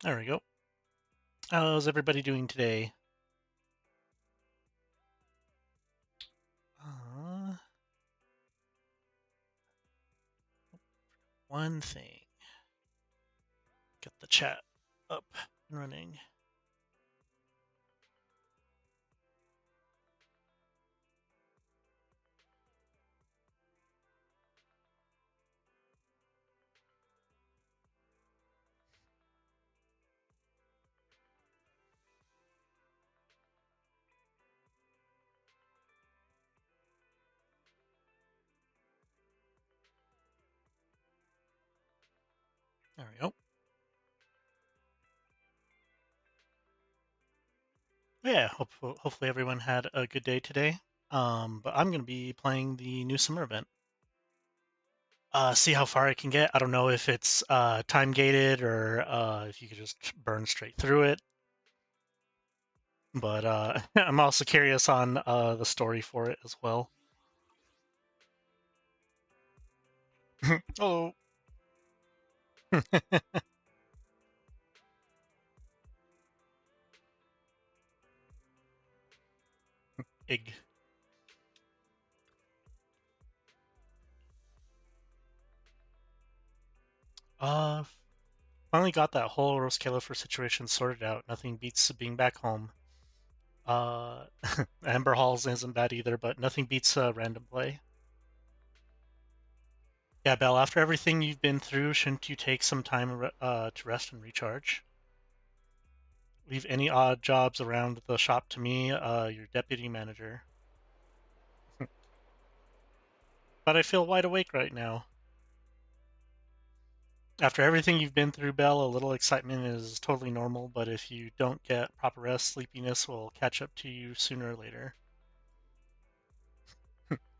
There we go. How's everybody doing today? Uh, One thing. Get the chat up and running. There we go. Yeah, hopefully everyone had a good day today. But I'm going to be playing the new summer event. See how far I can get. I don't know if it's time gated or if you could just burn straight through it. But I'm also curious on the story for it as well. Oh, Ig. Uh, Finally got that whole roast for situation sorted out. Nothing beats being back home. Uh, Amber Halls isn't bad either, but nothing beats random play. Yeah, Belle, after everything you've been through, shouldn't you take some time to rest and recharge? Leave any odd jobs around the shop to me, your deputy manager. But I feel wide awake right now. After everything you've been through, Belle, a little excitement is totally normal, but if you don't get proper rest, sleepiness will catch up to you sooner or later.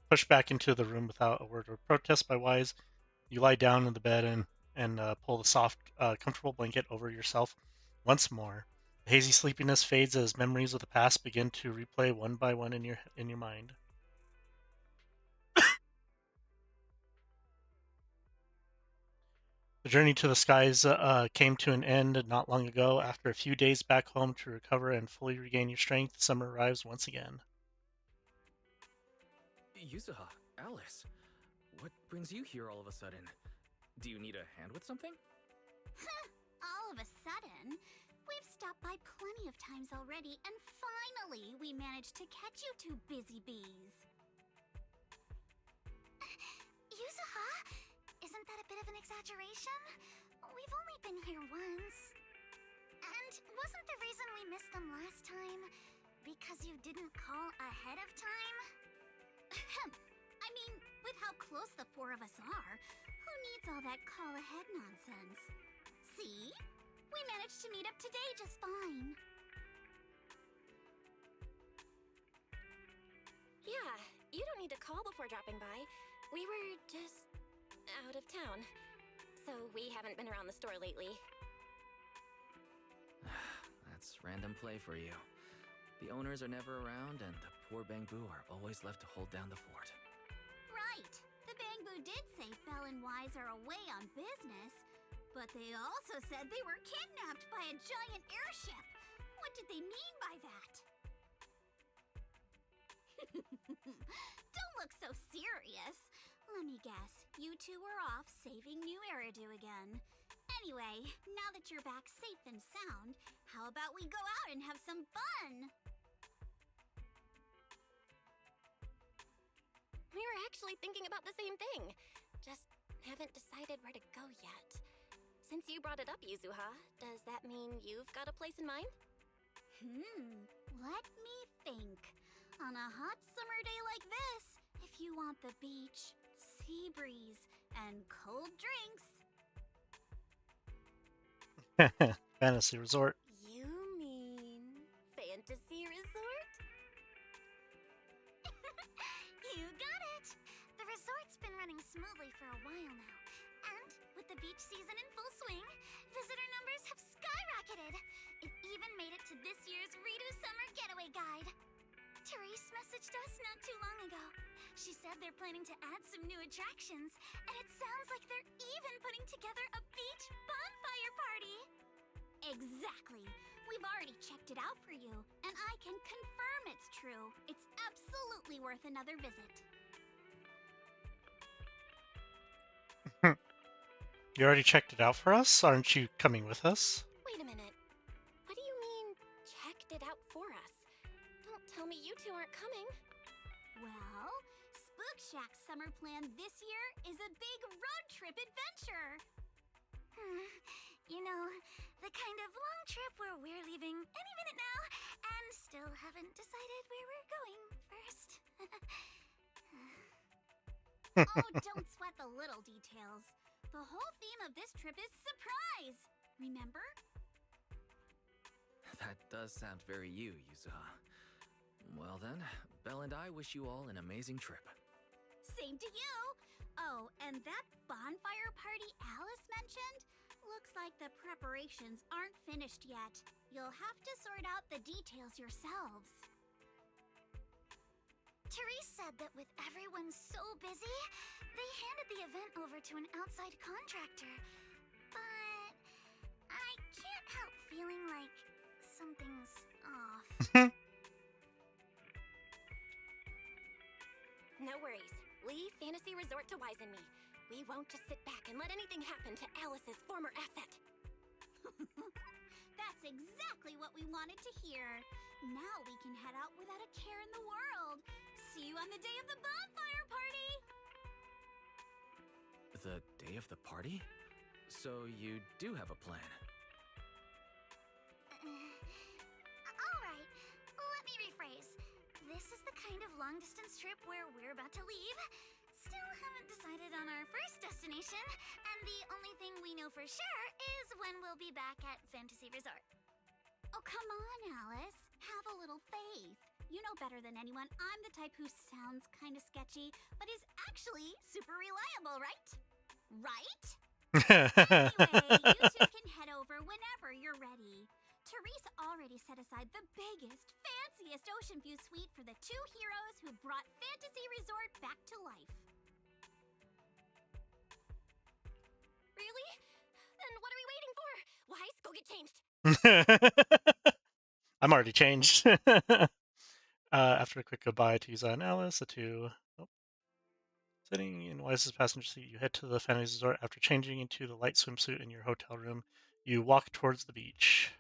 Pushed back into the room without a word of protest by Wise, you lie down in the bed and pull the soft, comfortable blanket over yourself once more. The hazy sleepiness fades as memories of the past begin to replay one by one in your mind. The journey to the skies came to an end not long ago. After a few days back home to recover and fully regain your strength, summer arrives once again. Yuzuha, Alice, what brings you here all of a sudden? Do you need a hand with something? All of a sudden? We've stopped by plenty of times already, and finally we managed to catch you two busy bees. Yuzuha? Isn't that a bit of an exaggeration? We've only been here once. And wasn't the reason we missed them last time because you didn't call ahead of time? I mean, with how close the four of us are, who needs all that call ahead nonsense? See? We managed to meet up today just fine. Yeah, you don't need to call before dropping by. We were just out of town, so we haven't been around the store lately. That's random play for you. The owners are never around, and the poor Bangbu are always left to hold down the fort. Right. The Bangbu did say Belle and Wise are away on business, but they also said they were kidnapped by a giant airship. What did they mean by that? Don't look so serious. Let me guess, you two are off saving New Eridu again. Anyway, now that you're back safe and sound, how about we go out and have some fun? We were actually thinking about the same thing. Just haven't decided where to go yet. Since you brought it up, Yuzuha, does that mean you've got a place in mind? Let me think. On a hot summer day like this, if you want the beach, sea breeze, and cold drinks... Fantasy Resort. You mean Fantasy Resort? You got it! The resort's been running smoothly for a while now. And with the beach season in full swing, visitor numbers have skyrocketed. It even made it to this year's Ridu Summer Getaway Guide. Therese messaged us not too long ago. She said they're planning to add some new attractions, and it sounds like they're even putting together a beach bonfire party. Exactly. We've already checked it out for you, and I can confirm it's true. It's absolutely worth another visit. You already checked it out for us? Aren't you coming with us? Wait a minute. What do you mean, checked it out for us? Don't tell me you two aren't coming. Well, Spook Shack's summer plan this year is a big road trip adventure. You know, the kind of long trip where we're leaving any minute now and still haven't decided where we're going first. Oh, don't sweat the little details. The whole theme of this trip is surprise. Remember? That does sound very you, Yuzuha. Well then, Belle and I wish you all an amazing trip. Same to you. Oh, and that bonfire party Alice mentioned? Looks like the preparations aren't finished yet. You'll have to sort out the details yourselves. Therese said that with everyone so busy, they handed the event over to an outside contractor. But I can't help feeling like something's off. No worries. Leave Fantasy Resort to Wise and me. We won't just sit back and let anything happen to Alice's former asset. That's exactly what we wanted to hear. Now we can head out without a care in the world. See you on the day of the bonfire party! The day of the party? So you do have a plan? Alright, let me rephrase. This is the kind of long-distance trip where we're about to leave. Still haven't decided on our first destination, and the only thing we know for sure is when we'll be back at Fantasy Resort. Oh, come on, Alice. Have a little faith. You know better than anyone I'm the type who sounds kind of sketchy, but is actually super reliable, right? Right? Anyway, you two can head over whenever you're ready. Therese already set aside the biggest, fanciest ocean view suite for the two heroes who brought Fantasy Resort back to life. Really? Then what are we waiting for? Wise, go get changed. I'm already changed. After a quick goodbye to Yuza and Alice, the two sitting in Wise's passenger seat, you head to the Fantasy Resort. After changing into the light swimsuit in your hotel room, you walk towards the beach.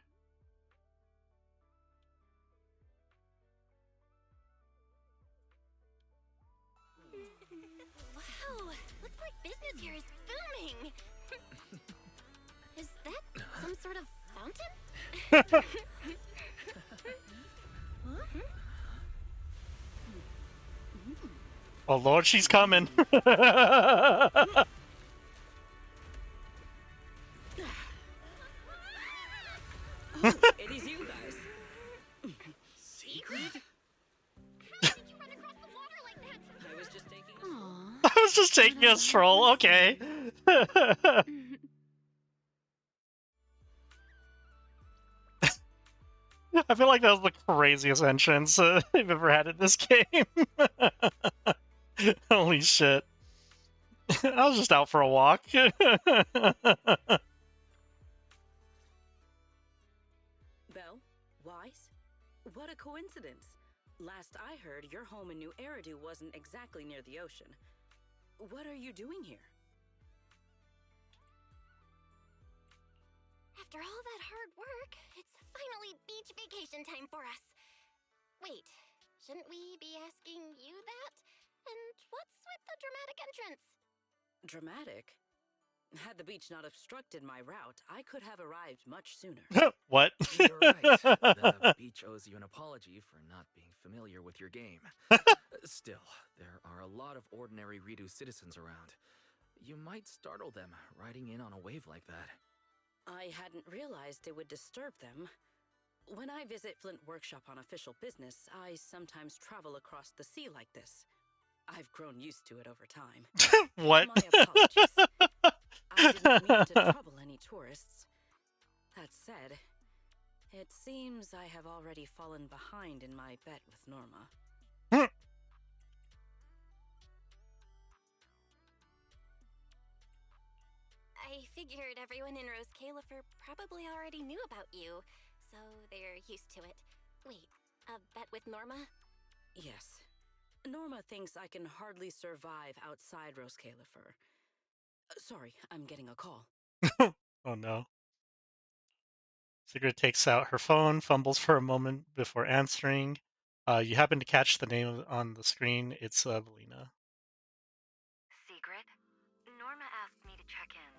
Wow, looks like business here is booming. Is that some sort of fountain? Oh lord, she's coming! It is you guys. Secret? How did you run across the water like that? I was just taking a I was just taking a stroll, okay. I feel like that was the craziest entrance I've ever had in this game. Holy shit. I was just out for a walk. Belle? Wise? What a coincidence. Last I heard, your home in New Eridu wasn't exactly near the ocean. What are you doing here? After all that hard work, it's finally beach vacation time for us. Wait, shouldn't we be asking you that? And what's with the dramatic entrance? Dramatic? Had the beach not obstructed my route, I could have arrived much sooner. What? You're right. The beach owes you an apology for not being familiar with your game. Still, there are a lot of ordinary Ridu citizens around. You might startle them riding in on a wave like that. I hadn't realized it would disturb them. When I visit Flint Workshop on official business, I sometimes travel across the sea like this. I've grown used to it over time. What? My apologies. I didn't mean to trouble any tourists. That said, it seems I have already fallen behind in my bet with Norma. I figured everyone in Rose Califer probably already knew about you, so they're used to it. Wait, a bet with Norma? Yes. Norma thinks I can hardly survive outside Rose Califer. Sorry, I'm getting a call. Oh no. Sigrid takes out her phone, fumbles for a moment before answering. You happen to catch the name on the screen. It's Belina. Secret? Norma asked me to check in.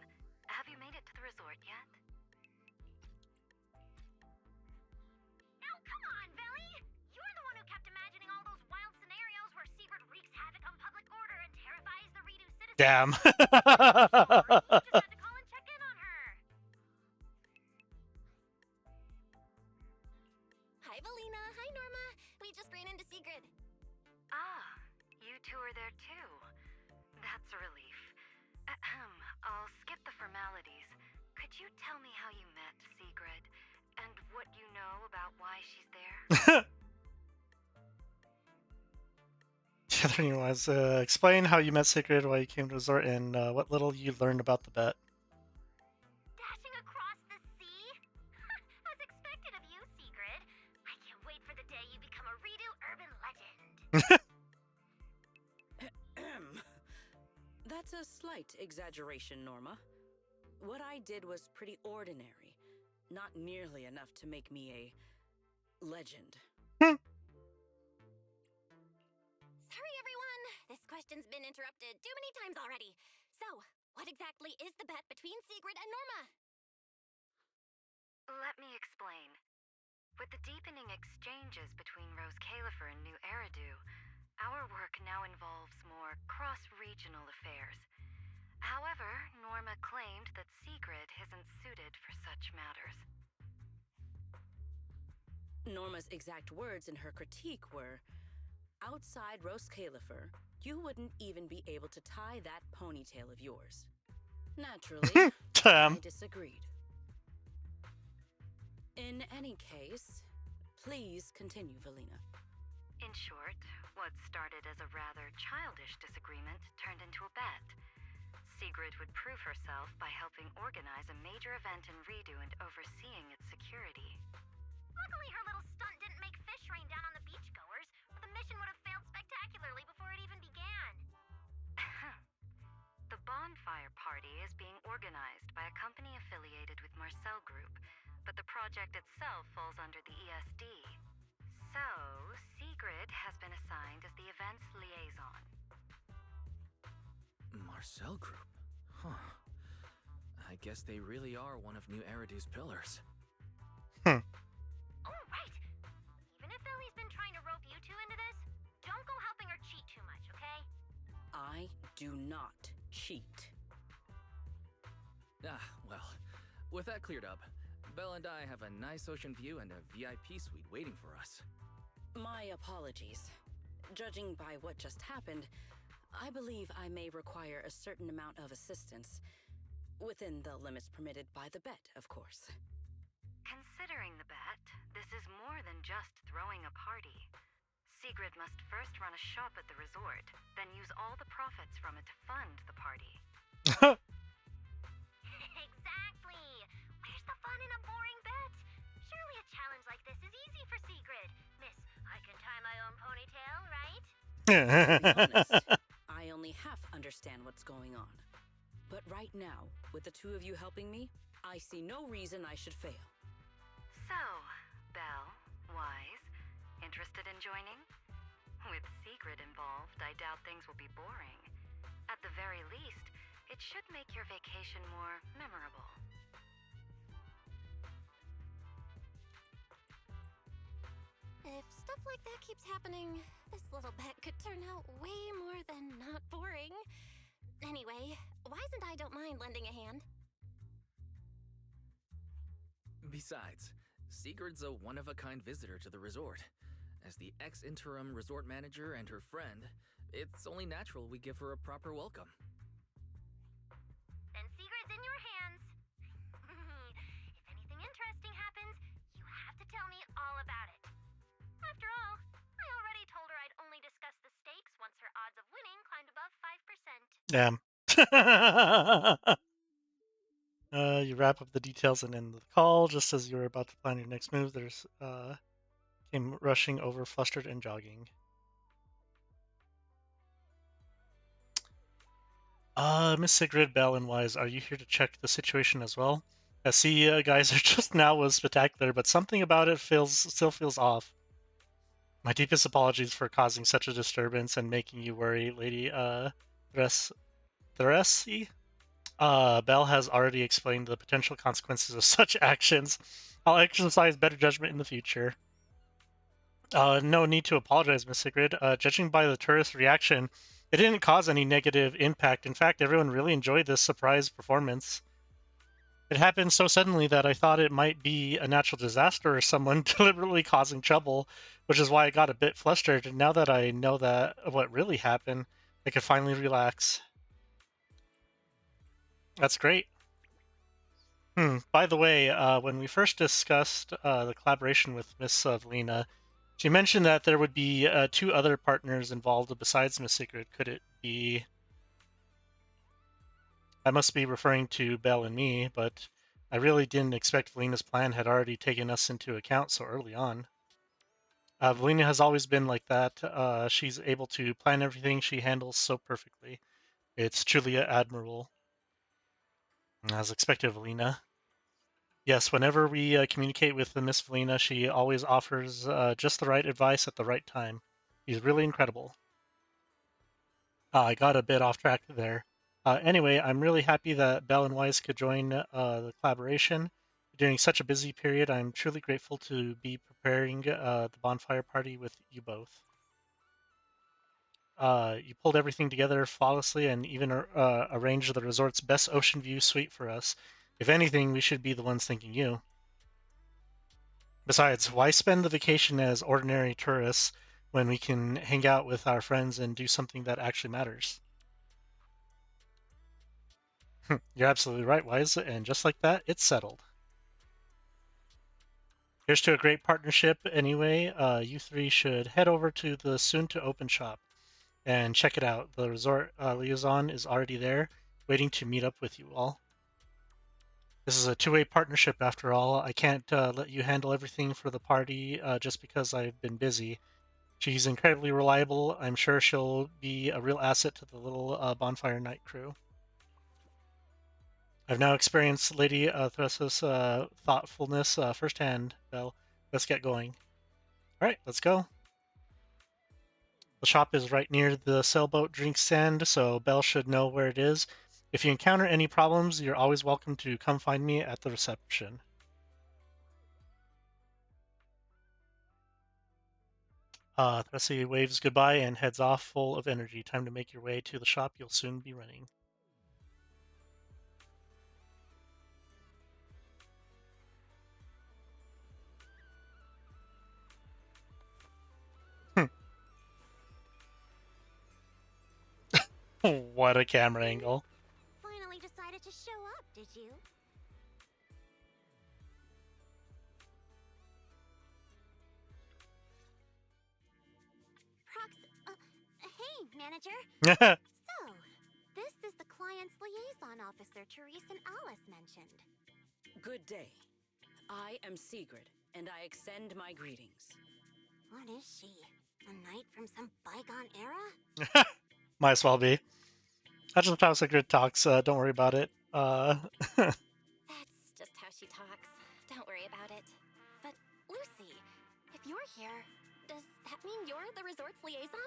Have you made it to the resort yet? Now come on, Belly! You're the one who kept imagining all those wild scenarios where Sigrid wreaks havoc on public order and terrifies the Redo citizens. Damn. You just had to call and check in on her. Hi, Valina. Hi, Norma. We just ran into Sigrid. Ah, you two are there too. That's a relief. Ahem, I'll skip the formalities. Could you tell me how you met Sigrid? And what you know about why she's there? The other thing was explain how you met Sigrid, why you came to the resort, and what little you learned about the bet. Dashing across the sea? As expected of you, Sigrid. I can't wait for the day you become a Redo urban legend. That's a slight exaggeration, Norma. What I did was pretty ordinary. Not nearly enough to make me a legend. Sorry, everyone. This question's been interrupted too many times already. So, what exactly is the bet between Sigrid and Norma? Let me explain. With the deepening exchanges between Rose Califer and New Eridu, our work now involves more cross-regional affairs. However, Norma claimed that Sigrid isn't suited for such matters. Norma's exact words in her critique were, outside Rose Califer, you wouldn't even be able to tie that ponytail of yours. Naturally, Damn. I disagreed. In any case, please continue, Valina. In short, what started as a rather childish disagreement turned into a bet. Sigrid would prove herself by helping organize a major event in Redo and overseeing its security. Luckily, her little stunt didn't make fish rain down on the beachgoers, or the mission would have failed spectacularly before it even began. The bonfire party is being organized by a company affiliated with Marcel Group, but the project itself falls under the ESD. So, Sigrid has been assigned as the event's liaison. Marcel Group? Huh. I guess they really are one of New Eridu's pillars. Oh, right. Even if Billy's been trying to rope you two into this, don't go helping her cheat too much, okay? I do not cheat. Ah, well, with that cleared up, Belle and I have a nice ocean view and a VIP suite waiting for us. My apologies. Judging by what just happened, I believe I may require a certain amount of assistance. Within the limits permitted by the bet, of course. Considering the bet, this is more than just throwing a party. Sigrid must first run a shop at the resort, then use all the profits from it to fund the party. Exactly. Where's the fun in a boring bet? Surely a challenge like this is easy for Sigrid. Miss, I can tie my own ponytail, right? To be honest, I only half understand what's going on. But right now, with the two of you helping me, I see no reason I should fail. So, Belle, Wise, interested in joining? With Sigrid involved, I doubt things will be boring. At the very least, it should make your vacation more memorable. If stuff like that keeps happening, this little bet could turn out way more than not boring. Anyway, Wise and I don't mind lending a hand. Besides, Sigrid's a one-of-a-kind visitor to the resort. As the ex-interim resort manager and her friend, it's only natural we give her a proper welcome. Then Sigrid's in your hands. If anything interesting happens, you have to tell me all about it. After all, I already told her I'd only discuss the stakes once her odds of winning climbed above 5%. Damn. You wrap up the details and end the call. Just as you were about to plan your next move, there's came rushing over, flustered and jogging. Miss Sigrid, Bell, and Wise, are you here to check the situation as well? I see, guys, just now was spectacular, but something about it still feels off. My deepest apologies for causing such a disturbance and making you worry, Lady Theresi. Bell has already explained the potential consequences of such actions. I'll exercise better judgment in the future. No need to apologize, Miss Sigrid. Judging by the tourist reaction, it didn't cause any negative impact. In fact, everyone really enjoyed this surprise performance. It happened so suddenly that I thought it might be a natural disaster or someone deliberately causing trouble, which is why I got a bit flustered. And now that I know that what really happened, I can finally relax. That's great. By the way, when we first discussed the collaboration with Miss Velina, she mentioned that there would be 2 other partners involved besides Miss Secret. Could it be? I must be referring to Belle and me, but I really didn't expect Velina's plan had already taken us into account so early on. Velina has always been like that. She's able to plan everything she handles so perfectly. It's truly admirable. As expected, Velina. Yes, whenever we communicate with Miss Felina, she always offers just the right advice at the right time. She's really incredible. I got a bit off track there. Anyway, I'm really happy that Bell and Weiss could join the collaboration. During such a busy period, I'm truly grateful to be preparing the bonfire party with you both. You pulled everything together flawlessly and even arranged the resort's best ocean view suite for us. If anything, we should be the ones thanking you. Besides, why spend the vacation as ordinary tourists when we can hang out with our friends and do something that actually matters? You're absolutely right, Wise, and just like that, it's settled. Here's to a great partnership anyway. You 3 should head over to the soon-to-open shop and check it out. The resort liaison is already there, waiting to meet up with you all. This is a 2-way partnership after all. I can't let you handle everything for the party just because I've been busy. She's incredibly reliable. I'm sure she'll be a real asset to the little bonfire night crew. I've now experienced Lady Thressa's thoughtfulness firsthand, Belle. Let's get going. All right, let's go. The shop is right near the sailboat drink stand, so Belle should know where it is. If you encounter any problems, you're always welcome to come find me at the reception. Thressi waves goodbye and heads off full of energy. Time to make your way to the shop. You'll soon be running. What a camera angle. Finally decided to show up, did you? Hey, manager. So, this is the client's liaison officer Therese and Alice mentioned. Good day. I am Sigrid, and I extend my greetings. What is she? A knight from some bygone era? Might as well be. That's just how Sigrid talks. Don't worry about it. That's just how she talks. Don't worry about it. But, Lucy, if you're here, does that mean you're the resort's liaison?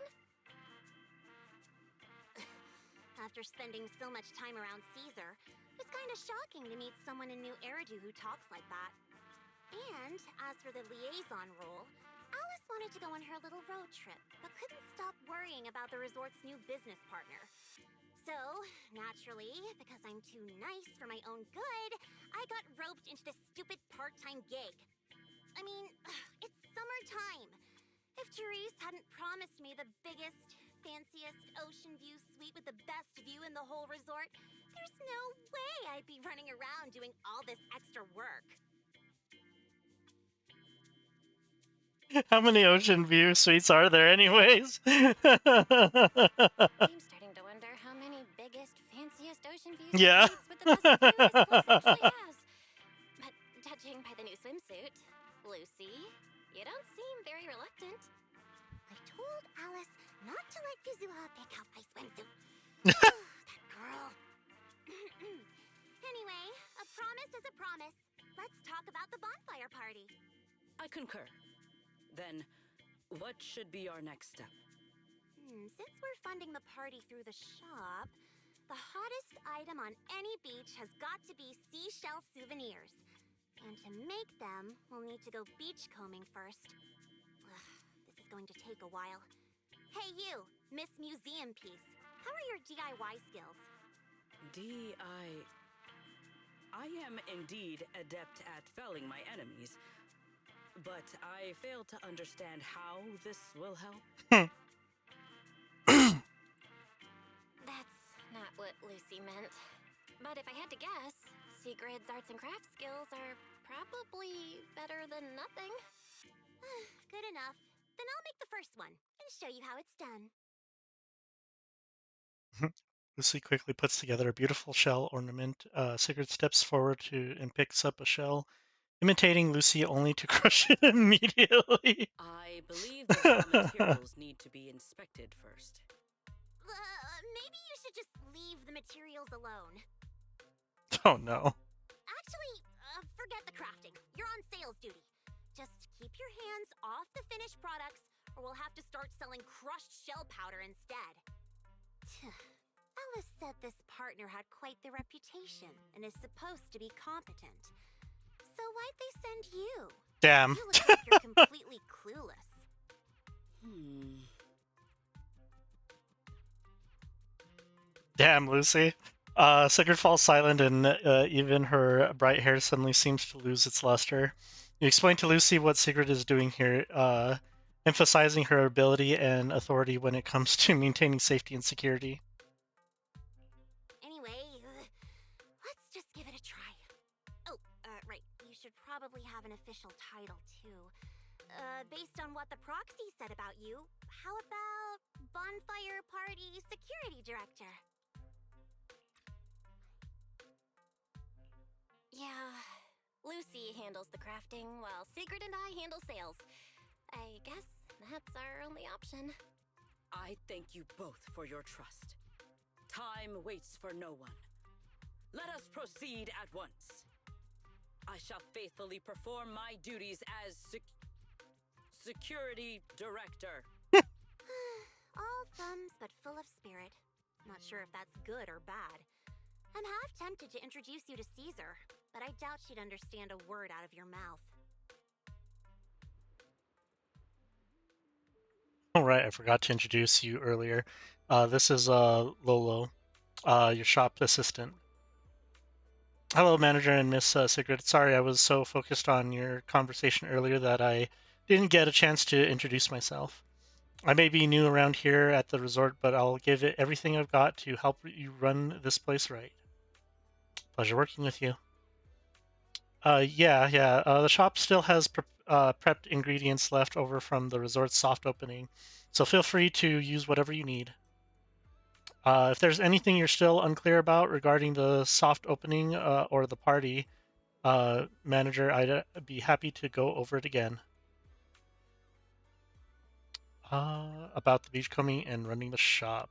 After spending so much time around Caesar, it's kind of shocking to meet someone in New Eridu who talks like that. And as for the liaison role, Alice wanted to go on her little road trip, but couldn't stop worrying about the resort's new business partner. So, naturally, because I'm too nice for my own good, I got roped into this stupid part-time gig. I mean, it's summertime. If Therese hadn't promised me the biggest, fanciest ocean view suite with the best view in the whole resort, there's no way I'd be running around doing all this extra work. How many ocean view suites are there, anyways? I'm starting to wonder how many biggest, fanciest ocean view Yeah. suites with fast and furious place actually has. But judging by the new swimsuit, Lucy, you don't seem very reluctant. I told Alice not to let Yuzuha pick out my swimsuit. That girl. Anyway, a promise is a promise. Let's talk about the bonfire party. I concur. Then, what should be our next step? Since we're funding the party through the shop, the hottest item on any beach has got to be seashell souvenirs. And to make them, we'll need to go beachcombing first. This is going to take a while. Hey you, Miss Museum Piece. How are your DIY skills? I am indeed adept at felling my enemies, but I fail to understand how this will help. That's not what Lucy meant. But if I had to guess, Sigrid's arts and crafts skills are probably better than nothing. Good enough. Then I'll make the first one and show you how it's done. Lucy quickly puts together a beautiful shell ornament. Sigrid steps forward and picks up a shell, imitating Lucy only to crush it immediately. I believe the raw materials need to be inspected first. Maybe you should just leave the materials alone. Oh no. Actually, forget the crafting. You're on sales duty. Just keep your hands off the finished products, or we'll have to start selling crushed shell powder instead. Alice said this partner had quite the reputation and is supposed to be competent. So why'd they send you? Damn. You look like you're completely clueless. Damn, Lucy. Sigrid falls silent, and even her bright hair suddenly seems to lose its luster. You explain to Lucy what Sigrid is doing here, emphasizing her ability and authority when it comes to maintaining safety and security. Anyway, let's just give it a try. Oh, right. You should probably have an official title, too. Based on what the proxy said about you, how about Bonfire Party Security Director? Yeah, Lucy handles the crafting while Sigrid and I handle sales. I guess that's our only option. I thank you both for your trust. Time waits for no one. Let us proceed at once. I shall faithfully perform my duties as security director. All thumbs but full of spirit. Not sure if that's good or bad. I'm half tempted to introduce you to Caesar, but I doubt she'd understand a word out of your mouth. All right, I forgot to introduce you earlier. This is Lolo, your shop assistant. Hello, manager and Miss Sigrid. Sorry, I was so focused on your conversation earlier that I didn't get a chance to introduce myself. I may be new around here at the resort, but I'll give it everything I've got to help you run this place right. Pleasure working with you. Yeah. The shop still has prepped ingredients left over from the resort's soft opening, so feel free to use whatever you need. If there's anything you're still unclear about regarding the soft opening or the party, manager, I'd be happy to go over it again. About the beachcombing and running the shop.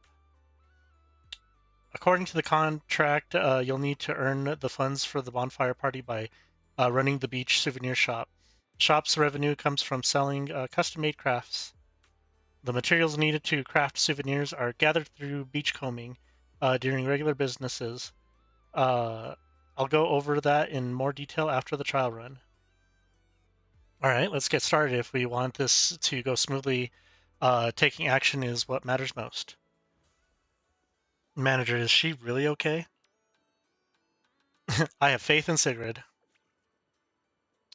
According to the contract, you'll need to earn the funds for the bonfire party by running the beach souvenir shop. Shop's revenue comes from selling custom-made crafts. The materials needed to craft souvenirs are gathered through beachcombing during regular businesses. I'll go over that in more detail after the trial run. All right, let's get started. If we want this to go smoothly, taking action is what matters most. Manager, is she really okay? I have faith in Sigrid.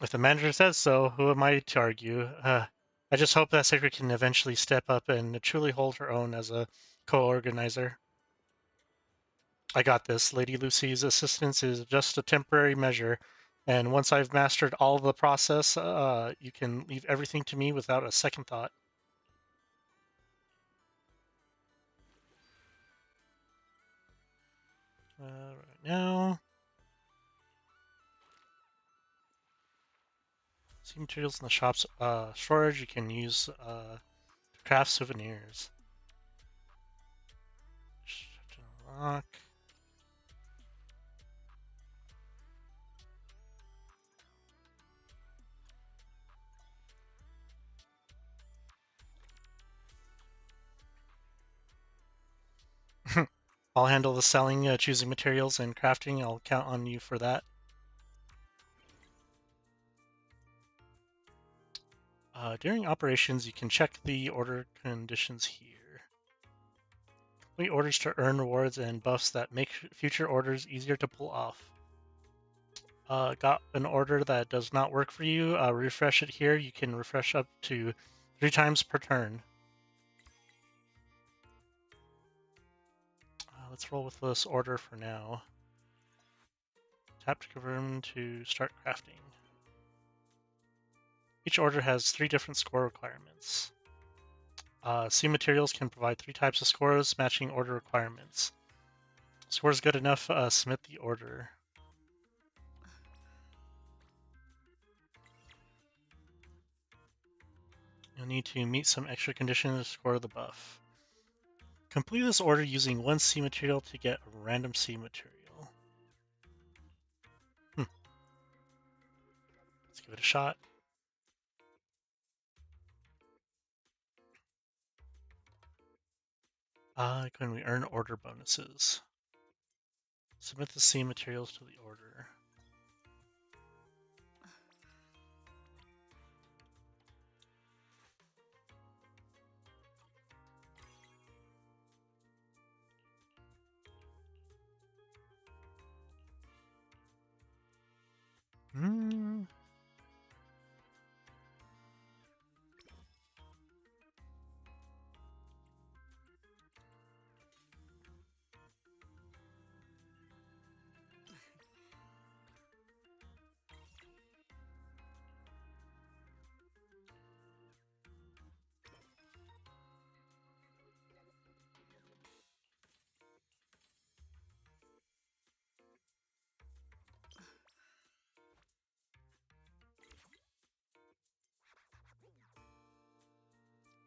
If the manager says so, who am I to argue? I just hope that Sigrid can eventually step up and truly hold her own as a co-organizer. I got this. Lady Lucy's assistance is just a temporary measure, and once I've mastered all of the process, you can leave everything to me without a second thought. Right now, See materials in the shop's storage you can use to craft souvenirs. Unlock. I'll handle the selling, choosing materials, and crafting. I'll count on you for that. During operations, you can check the order conditions here. Complete orders to earn rewards and buffs that make future orders easier to pull off. Got an order that does not work for you, refresh it here. You can refresh up to 3 times per turn. Let's roll with this order for now. Tap to confirm to start crafting. Each order has 3 different score requirements. C materials can provide 3 types of scores matching order requirements. Score's good enough, submit the order. You'll need to meet some extra conditions to score the buff. Complete this order using 1 C material to get a random C material. Let's give it a shot. Can we earn order bonuses? Submit the C materials to the order.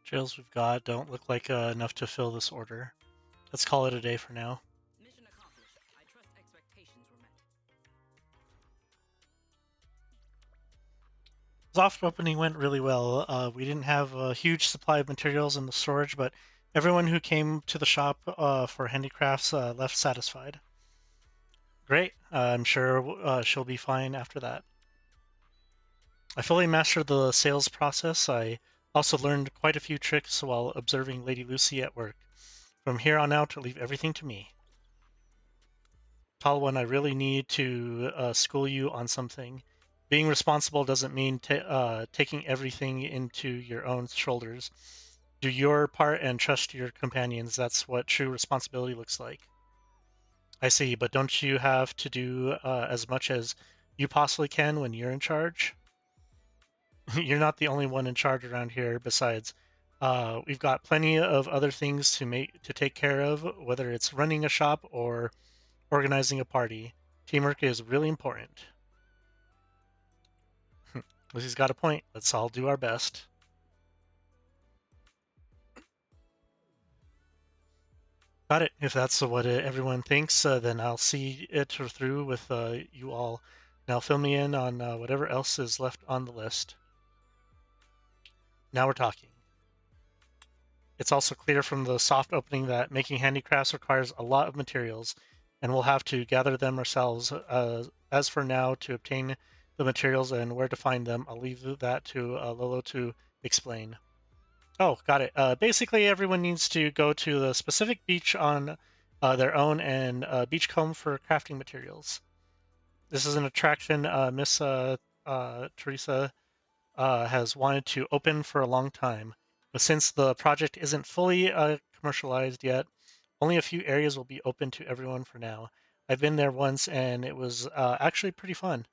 Trails we've got don't look like enough to fill this order. Let's call it a day for now. Mission accomplished. I trust expectations were met. Soft opening went really well. We didn't have a huge supply of materials in the storage, but everyone who came to the shop for handicrafts left satisfied. Great. I'm sure she'll be fine after that. I fully mastered the sales process. I also learned quite a few tricks while observing Lady Lucy at work. From here on out, leave everything to me. Tall one, I really need to school you on something. Being responsible doesn't mean taking everything into your own shoulders. Do your part and trust your companions. That's what true responsibility looks like. I see, but don't you have to do as much as you possibly can when you're in charge? You're not the only one in charge around here. Besides, we've got plenty of other things to take care of, whether it's running a shop or organizing a party. Teamwork is really important. Lizzie's got a point. Let's all do our best. Got it. If that's what everyone thinks, then I'll see it through with you all. Now fill me in on whatever else is left on the list. Now we're talking. It's also clear from the soft opening that making handicrafts requires a lot of materials, and we'll have to gather them ourselves. As for now, to obtain the materials and where to find them, I'll leave that to Lolo to explain. Oh, got it. Basically, everyone needs to go to the specific beach on their own and beachcomb for crafting materials. This is an attraction Miss Teresa has wanted to open for a long time. But since the project isn't fully commercialized yet, only a few areas will be open to everyone for now. I've been there once, and it was actually pretty fun.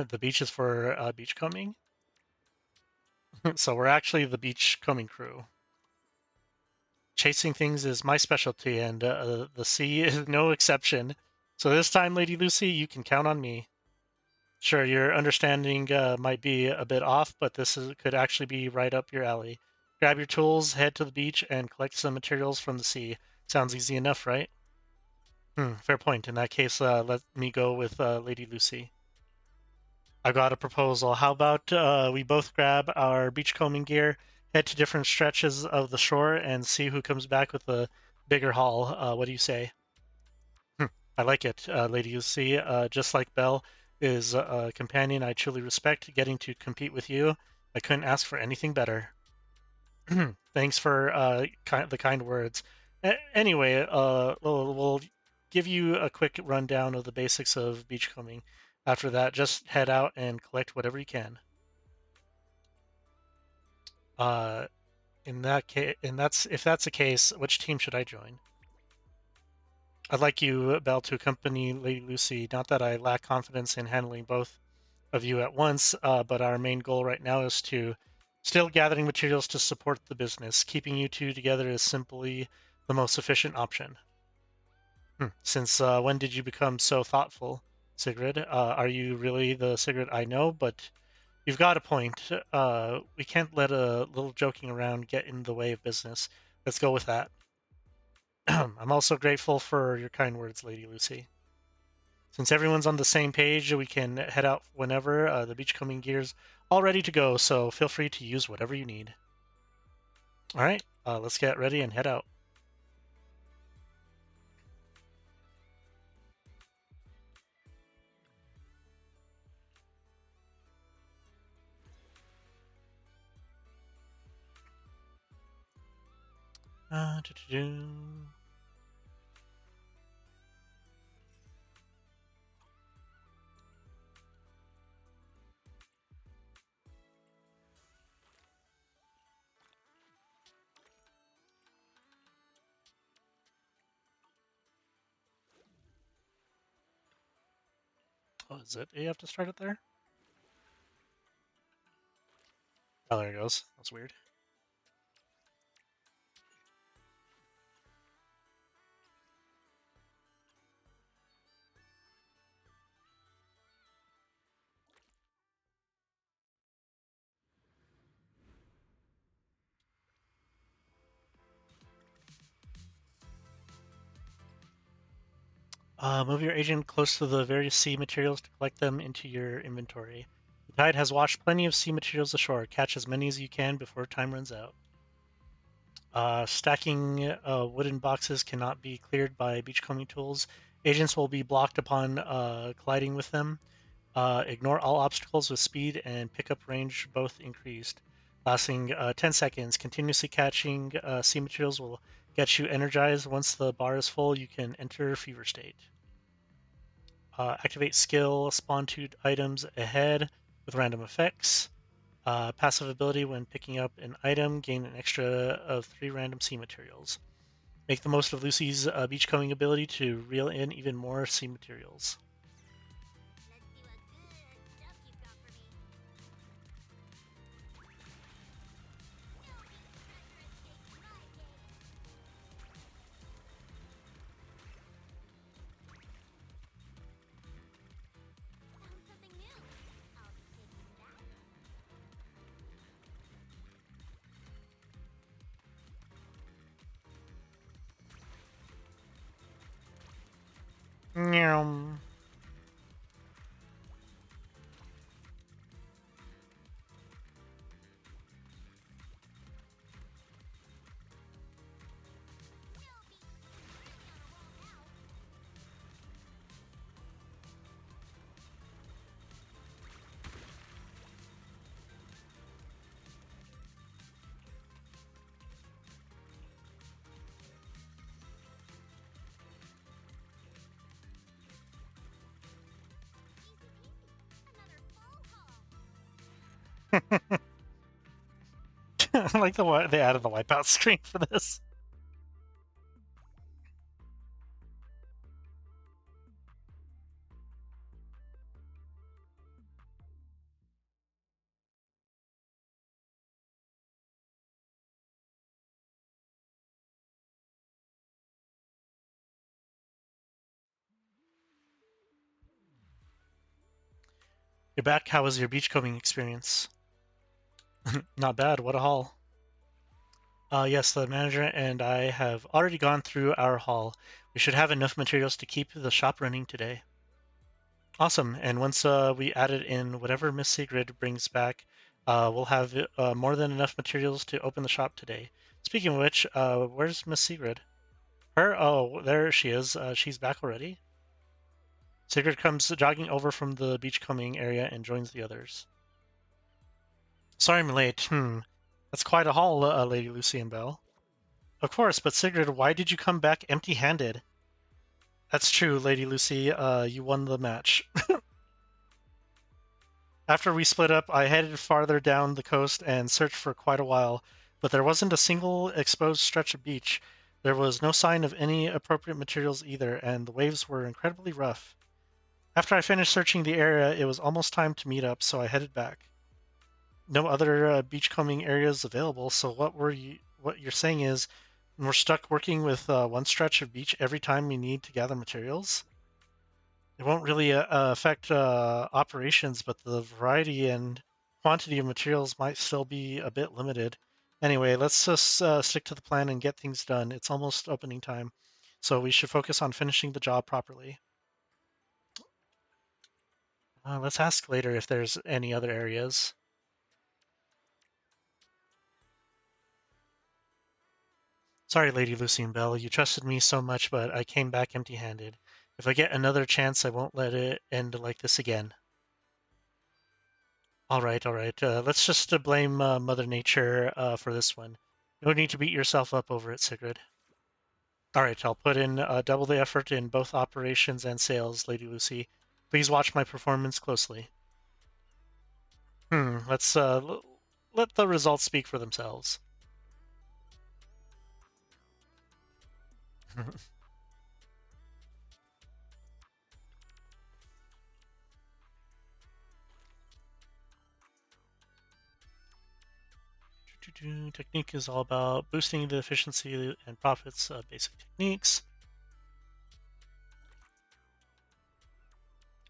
The beach is for beachcombing. So we're actually the beachcombing crew. Chasing things is my specialty, and the sea is no exception. So this time, Lady Lucy, you can count on me. Sure, your understanding might be a bit off, but could actually be right up your alley. Grab your tools, head to the beach, and collect some materials from the sea. Sounds easy enough, right? Fair point. In that case, let me go with Lady Lucy. I got a proposal. How about we both grab our beachcombing gear, head to different stretches of the shore, and see who comes back with a bigger haul? What do you say? I like it, Lady Lucy. Just like Belle is a companion I truly respect, getting to compete with you, I couldn't ask for anything better. Thanks for the kind words. Anyway, we'll give you a quick rundown of the basics of beachcombing. After that, just head out and collect whatever you can. Uh, in that case, and that's if that's the case, which team should I join? I'd like you, Belle, to accompany Lady Lucy. Not that I lack confidence in handling both of you at once, but our main goal right now is to still gathering materials to support the business. Keeping you two together is simply the most efficient option. Since when did you become so thoughtful, Sigrid? Are you really the Sigrid I know? But you've got a point. We can't let a little joking around get in the way of business. Let's go with that. I'm also grateful for your kind words, Lady Lucy. Since everyone's on the same page, we can head out whenever. The beachcombing gear's all ready to go, so feel free to use whatever you need. All right, let's get ready and head out. Doo-doo-doo. Oh, is it? You have to start it there? Oh, there it goes. That's weird. Move your agent close to the various sea materials to collect them into your inventory. The tide has washed plenty of sea materials ashore. Catch as many as you can before time runs out. Stacking wooden boxes cannot be cleared by beachcombing tools. Agents will be blocked upon colliding with them. Ignore all obstacles with speed and pickup range both increased. Lasting 10 seconds. Continuously catching sea materials will get you energized. Once the bar is full, you can enter fever state. Activate skill, spawn two items ahead with random effects. Passive ability when picking up an item, gain an extra of 3 random sea materials. Make the most of Lucy's beachcombing ability to reel in even more sea materials. Meow. I like they added the wipeout screen for this. You're back. How was your beachcombing experience? Not bad. What a haul. Yes, the manager and I have already gone through our haul. We should have enough materials to keep the shop running today. Awesome. And once we added in whatever Miss Sigrid brings back, we'll have more than enough materials to open the shop today. Speaking of which, where's Miss Sigrid? Her? Oh, there she is. She's back already. Sigrid comes jogging over from the beachcombing area and joins the others. Sorry I'm late. That's quite a haul, Lady Lucy and Belle. Of course, but Sigrid, why did you come back empty-handed? That's true, Lady Lucy. You won the match. After we split up, I headed farther down the coast and searched for quite a while, but there wasn't a single exposed stretch of beach. There was no sign of any appropriate materials either, and the waves were incredibly rough. After I finished searching the area, it was almost time to meet up, so I headed back. No other beachcombing areas available, so what you're saying is we're stuck working with one stretch of beach every time we need to gather materials? It won't really affect operations, but the variety and quantity of materials might still be a bit limited. Anyway, let's just stick to the plan and get things done. It's almost opening time, so we should focus on finishing the job properly. Let's ask later if there's any other areas. Sorry, Lady Lucy and Belle, you trusted me so much, but I came back empty-handed. If I get another chance, I won't let it end like this again. All right, all right. Let's just blame Mother Nature for this one. No need to beat yourself up over it, Sigrid. All right, I'll put in double the effort in both operations and sales, Lady Lucy. Please watch my performance closely. Let's let the results speak for themselves. Technique is all about boosting the efficiency and profits of basic techniques.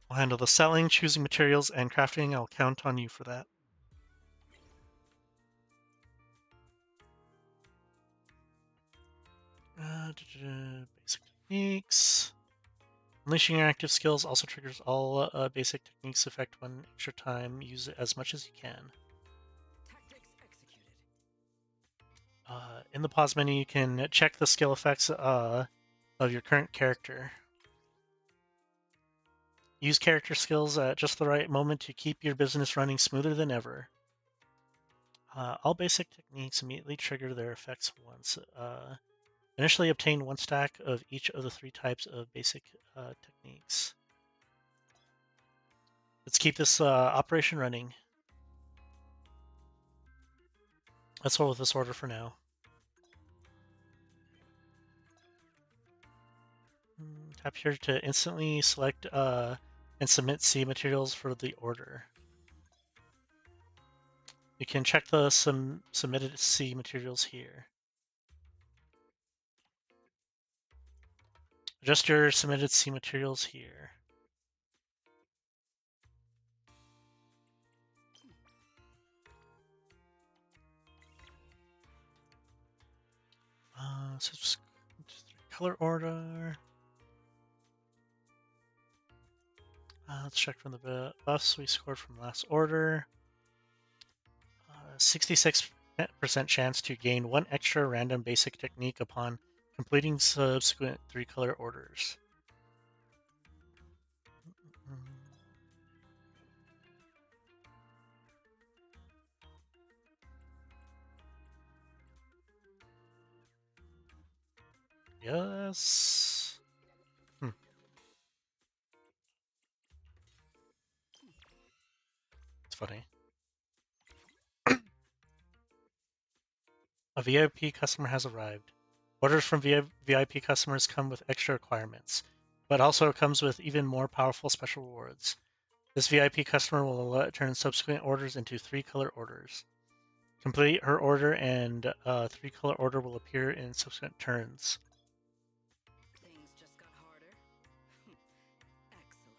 I'll handle the selling, choosing materials, and crafting. I'll count on you for that. Basic techniques. Unleashing your active skills also triggers all basic techniques effect one extra time. Use it as much as you can. In the pause menu, you can check the skill effects of your current character. Use character skills at just the right moment to keep your business running smoother than ever. All basic techniques immediately trigger their effects once. Initially obtain one stack of each of the 3 types of basic techniques. Let's keep this operation running. Let's hold with this order for now. Tap here to instantly select and submit C materials for the order. You can check the submitted C materials here. Adjust your submitted C materials here. So color order. Let's check from the buffs we scored from last order. 66% chance to gain 1 extra random basic technique upon completing subsequent 3 color orders. Yes. It's funny. A VIP customer has arrived. Orders from VIP customers come with extra requirements, but also comes with even more powerful special rewards. This VIP customer will turn subsequent orders into 3 color orders. Complete her order and 3 color order will appear in subsequent turns. Things just got harder. Excellent.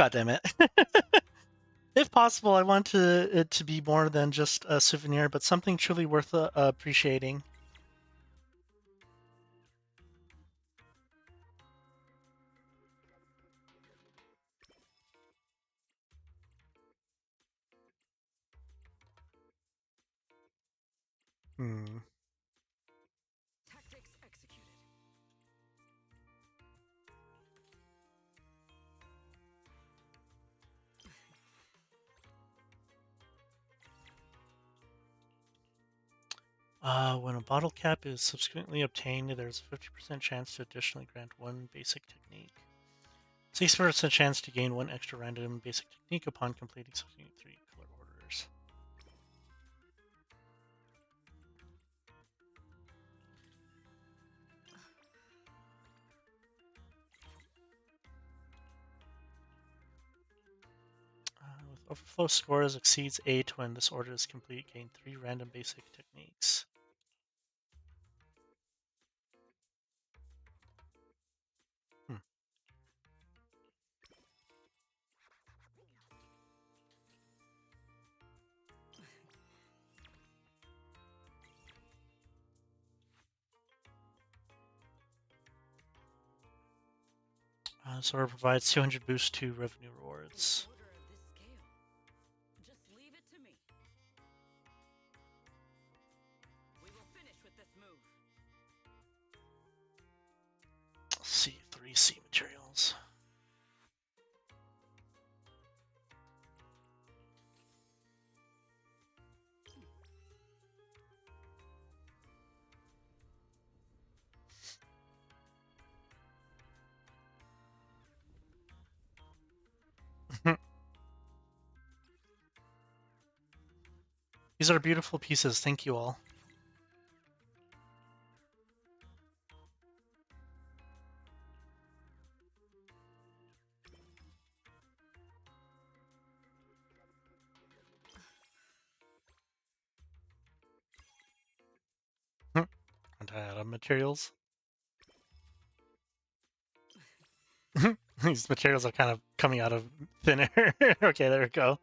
God damn it. If possible, I want it to be more than just a souvenir, but something truly worth appreciating. Tactics executed. When a bottle cap is subsequently obtained, there's a 50% chance to additionally grant one basic technique. 60% chance to gain one extra random basic technique upon completing subsequent 3 color orders. With overflow scores exceeds 8 when this order is complete, gain 3 random basic techniques. This order provides 200 boost to revenue rewards. In order of this scale. Just leave it to me. We will finish with this move. C3C materials. These are beautiful pieces. Thank you all. Out of materials. These materials are kind of coming out of thin air. Okay, there we go.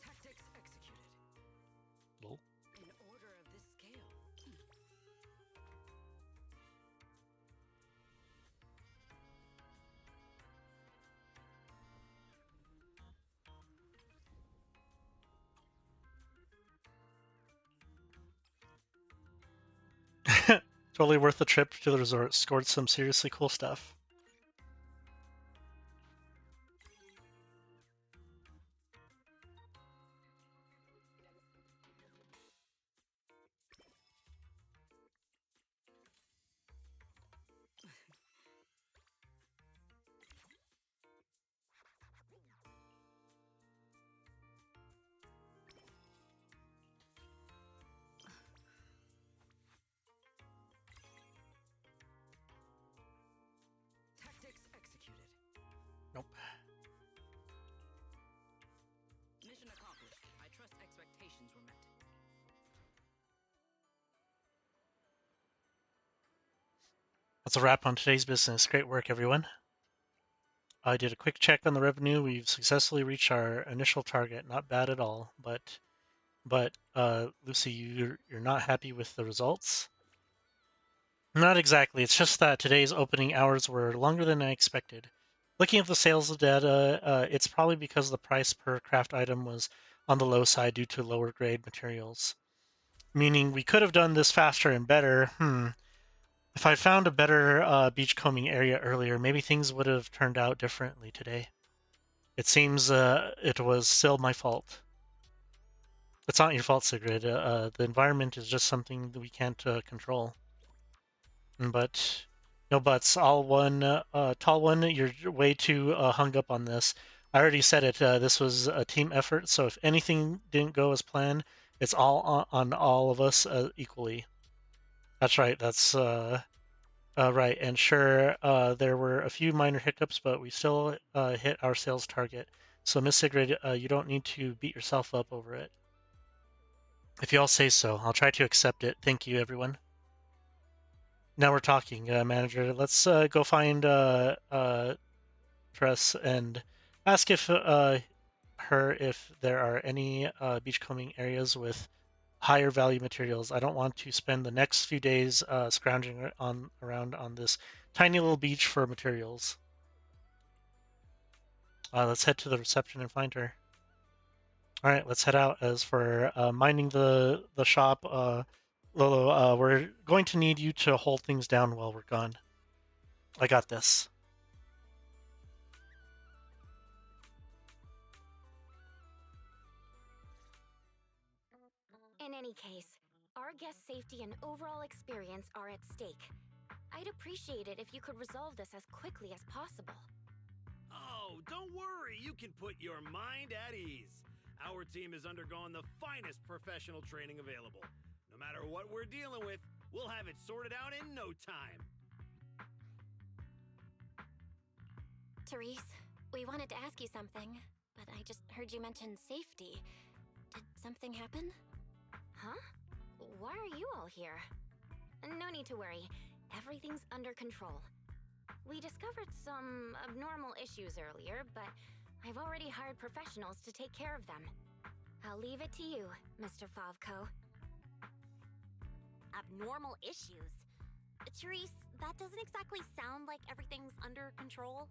Tactics executed. Lol. In order of this scale. Totally worth the trip to the resort. Scored some seriously cool stuff. Tactics executed. Nope. Mission accomplished. I trust expectations were met. That's a wrap on today's business. Great work, everyone. I did a quick check on the revenue. We've successfully reached our initial target. Not bad at all. But Lucy, you're not happy with the results? Not exactly. It's just that today's opening hours were longer than I expected. Looking at the sales data, it's probably because the price per craft item was on the low side due to lower grade materials. Meaning we could have done this faster and better. If I'd found a better beachcombing area earlier, maybe things would have turned out differently today. It seems it was still my fault. It's not your fault, Sigrid. The environment is just something that we can't control. But no buts. All one, tall one. You're way too hung up on this. I already said it. This was a team effort. So if anything didn't go as planned, it's all on all of us equally. That's right. That's right. And sure, there were a few minor hiccups, but we still hit our sales target. So Miss Sigrid, you don't need to beat yourself up over it. If you all say so, I'll try to accept it. Thank you, everyone. Now we're talking, manager. Let's go find Tress and ask if her if there are any beachcombing areas with higher value materials. I don't want to spend the next few days scrounging around on this tiny little beach for materials. Let's head to the reception and find her. All right, let's head out. As for minding the shop, Lolo, we're going to need you to hold things down while we're gone. I got this. In any case, our guest safety and overall experience are at stake. I'd appreciate it if you could resolve this as quickly as possible. Oh, don't worry, you can put your mind at ease. Our team has undergone the finest professional training available. No matter what we're dealing with, we'll have it sorted out in no time. Therese, we wanted to ask you something, but I just heard you mention safety. Did something happen? Huh? Why are you all here? No need to worry. Everything's under control. We discovered some abnormal issues earlier, but I've already hired professionals to take care of them. I'll leave it to you, Mr. Favko. Abnormal issues? Therese, that doesn't exactly sound like everything's under control.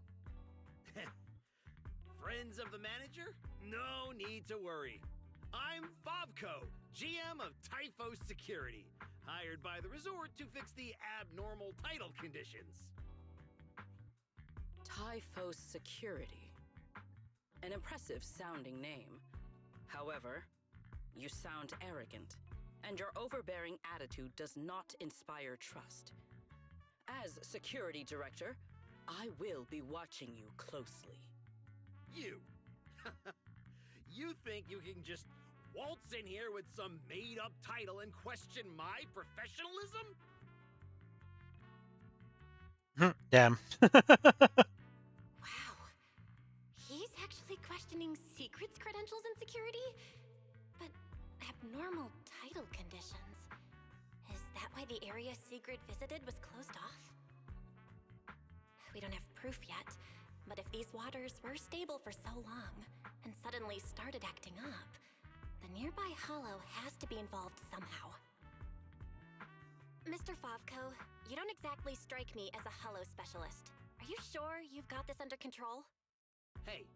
Friends of the manager? No need to worry. I'm Favko, GM of Typhos Security, hired by the resort to fix the abnormal title conditions. Typhos Security. An impressive sounding name. However, you sound arrogant, and your overbearing attitude does not inspire trust. As security director, I will be watching you closely. You? You think you can just waltz in here with some made-up title and question my professionalism? Damn. Wow. He's actually questioning secrets credentials and security? But abnormal title conditions. Is that why the area Sigrid visited was closed off? We don't have proof yet, but if these waters were stable for so long and suddenly started acting up, the nearby hollow has to be involved somehow. Mr. Favko, you don't exactly strike me as a hollow specialist. Are you sure you've got this under control? Hey,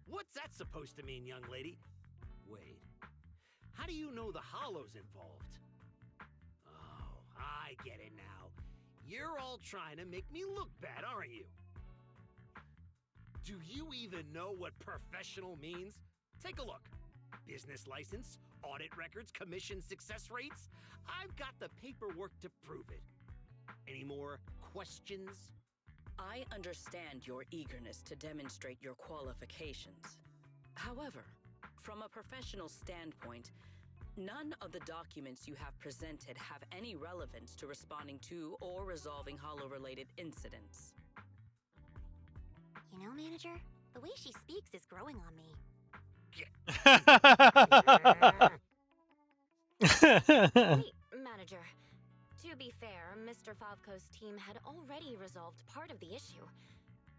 what's that supposed to mean, young lady? Wait, how do you know the hollow's involved? Oh, I get it now. You're all trying to make me look bad, aren't you? Do you even know what professional means? Take a look. Business license, audit records, commission success rates. I've got the paperwork to prove it. Any more questions? I understand your eagerness to demonstrate your qualifications. However, from a professional standpoint, none of the documents you have presented have any relevance to responding to or resolving hollow-related incidents. You know, manager, the way she speaks is growing on me. Wait, manager. To be fair, Mr. Favko's team had already resolved part of the issue.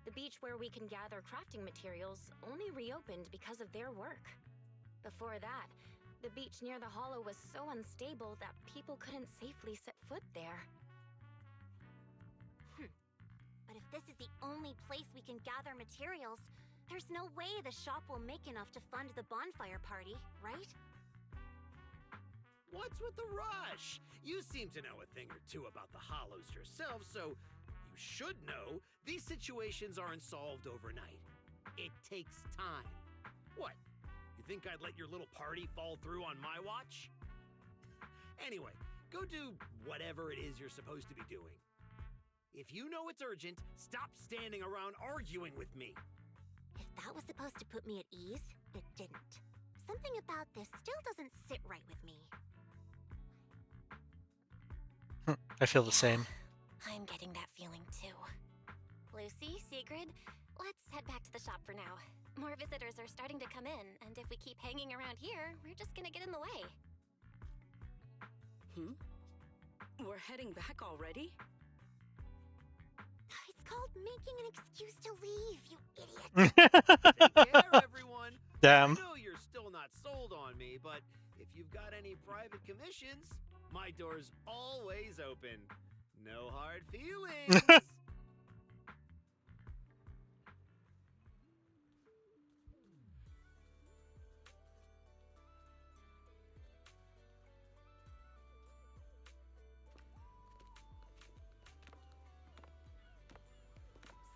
The beach where we can gather crafting materials only reopened because of their work. Before that, the beach near the hollow was so unstable that people couldn't safely set foot there. But if this is the only place we can gather materials, there's no way the shop will make enough to fund the bonfire party, right? What's with the rush? You seem to know a thing or two about the hollows yourself, so you should know these situations aren't solved overnight. It takes time. What? You think I'd let your little party fall through on my watch? Anyway, go do whatever it is you're supposed to be doing. If you know it's urgent, stop standing around arguing with me. If that was supposed to put me at ease, it didn't. Something about this still doesn't sit right with me. I feel the same. I'm getting that feeling too. Lucy, Sigrid, let's head back to the shop for now. More visitors are starting to come in, and if we keep hanging around here, we're just gonna get in the way. We're heading back already? called making an excuse to leave, you idiot. Take care, everyone. Damn. I know you're still not sold on me, but if you've got any private commissions, my door's always open. No hard feelings.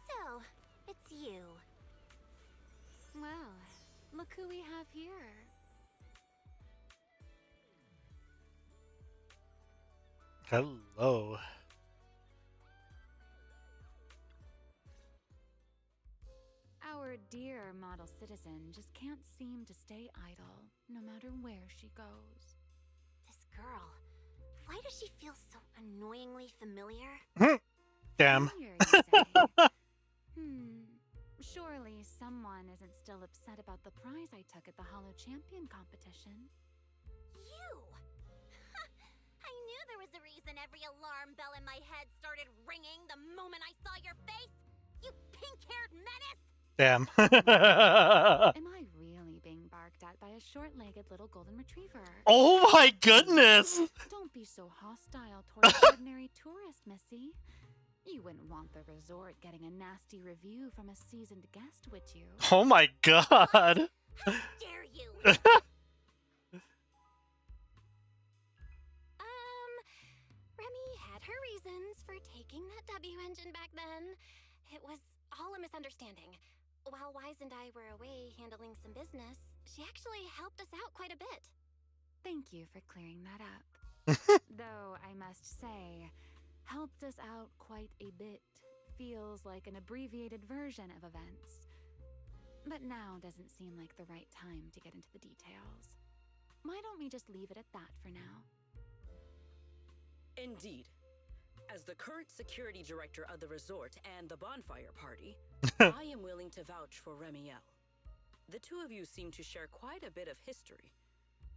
So, it's you. Well, look who we have here. Hello. Our dear model citizen just can't seem to stay idle, no matter where she goes. This girl, why does she feel so annoyingly familiar? Damn. Familiar, you say? Surely someone isn't still upset about the prize I took at the Hollow Champion competition. You! I knew there was a reason every alarm bell in my head started ringing the moment I saw your face! You pink-haired menace! Damn. Am I really being barked at by a short-legged little golden retriever? Oh my goodness! Don't be so hostile toward an ordinary tourist, Missy. You wouldn't want the resort getting a nasty review from a seasoned guest, would you? Oh my god! How dare you! Remy had her reasons for taking that W engine back then. It was all a misunderstanding. While Wise and I were away handling some business, she actually helped us out quite a bit. Thank you for clearing that up. Though I must say, helped us out quite a bit feels like an abbreviated version of events. But now doesn't seem like the right time to get into the details. Why don't we just leave it at that for now? Indeed. As the current security director of the resort and the bonfire party, I am willing to vouch for Remiel. The two of you seem to share quite a bit of history.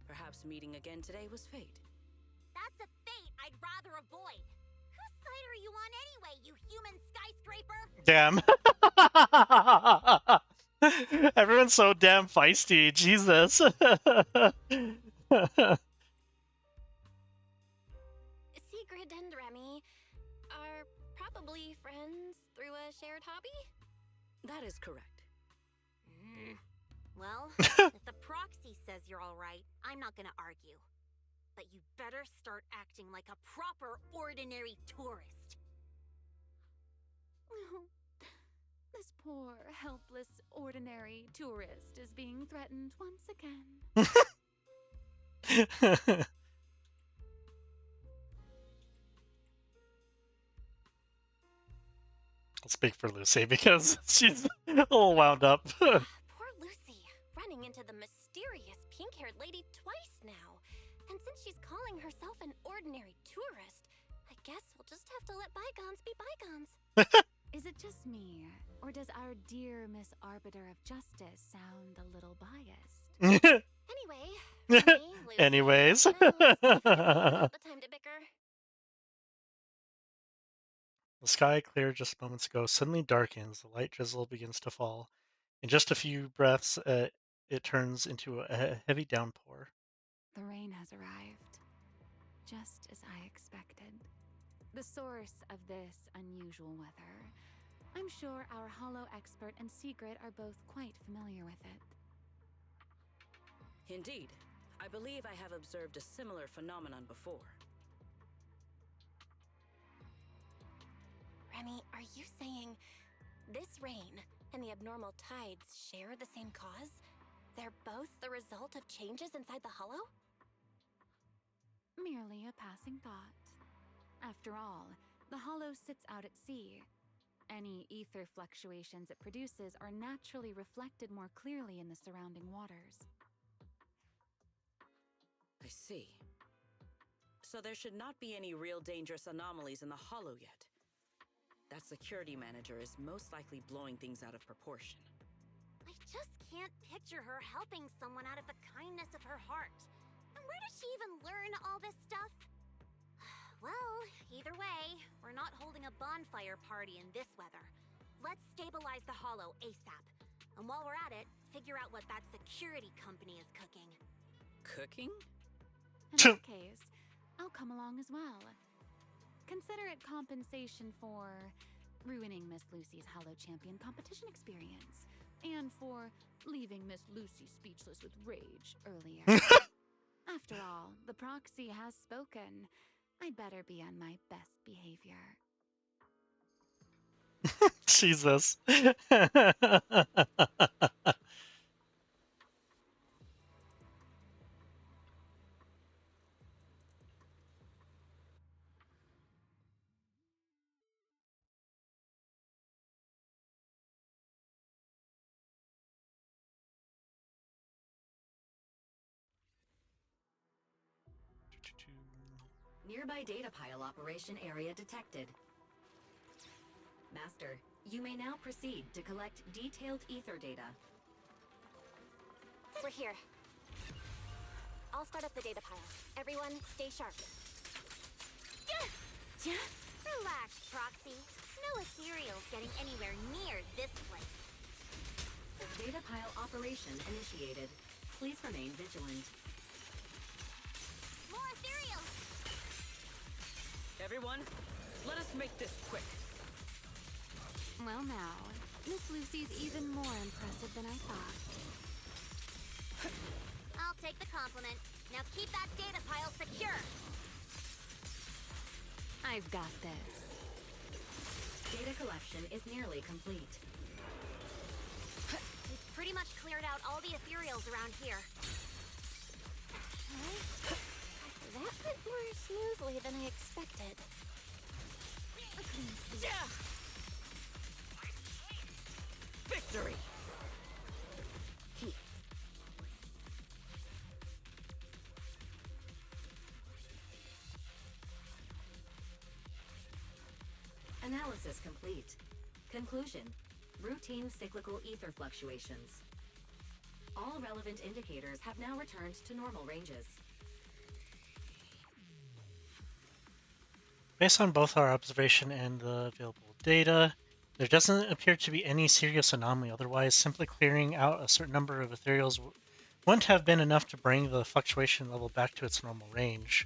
Perhaps meeting again today was fate. That's a fate I'd rather avoid. Whose side are you on anyway, you human skyscraper? Damn. Everyone's so damn feisty. Jesus. Sigrid and Remy are probably friends through a shared hobby? That is correct. Well, if the proxy says you're alright, I'm not gonna argue. But you better start acting like a proper ordinary tourist. This poor, helpless, ordinary tourist is being threatened once again. I'll speak for Lucy because she's a little wound up. Poor Lucy, running into the mysterious pink-haired lady twice now. And since she's calling herself an ordinary tourist, I guess we'll just have to let bygones be bygones. Is it just me, or does our dear Miss Arbiter of Justice sound a little biased? Anyway, Remy, Lucy, Anyways. now's definitely not the time to bicker. The sky, clear just moments ago, suddenly darkens. The light drizzle begins to fall. In just a few breaths, it turns into a heavy downpour. The rain has arrived, just as I expected. The source of this unusual weather. I'm sure our Hollow expert and Sigrid are both quite familiar with it. Indeed. I believe I have observed a similar phenomenon before. Remy, are you saying this rain and the abnormal tides share the same cause? They're both the result of changes inside the Hollow? Merely a passing thought. After all, the Hollow sits out at sea. Any ether fluctuations it produces are naturally reflected more clearly in the surrounding waters. I see. So there should not be any real dangerous anomalies in the Hollow yet. That security manager is most likely blowing things out of proportion. I just can't picture her helping someone out of the kindness of her heart. And where did she even learn all this stuff? Well, either way, we're not holding a bonfire party in this weather. Let's stabilize the hollow ASAP. And while we're at it, figure out what that security company is cooking. Cooking? In that case, I'll come along as well. Consider it compensation for ruining Miss Lucy's Hollow Champion competition experience, and for leaving Miss Lucy speechless with rage earlier. After all, the proxy has spoken. I'd better be on my best behavior. Jesus. Nearby data pile operation area detected. Master, you may now proceed to collect detailed ether data. We're here. I'll start up the data pile. Everyone, stay sharp. Relax, Proxy. No ethereals getting anywhere near this place. Data pile operation initiated. Please remain vigilant. More ethereals! Everyone, let us make this quick. Well now, Miss Lucy's even more impressive than I thought. I'll take the compliment. Now keep that data pile secure. I've got this. Data collection is nearly complete. We've pretty much cleared out all the ethereals around here. That went more smoothly than I expected. Victory! Analysis complete. Conclusion. Routine cyclical ether fluctuations. All relevant indicators have now returned to normal ranges. Based on both our observation and the available data, there doesn't appear to be any serious anomaly. Otherwise, simply clearing out a certain number of ethereals wouldn't have been enough to bring the fluctuation level back to its normal range.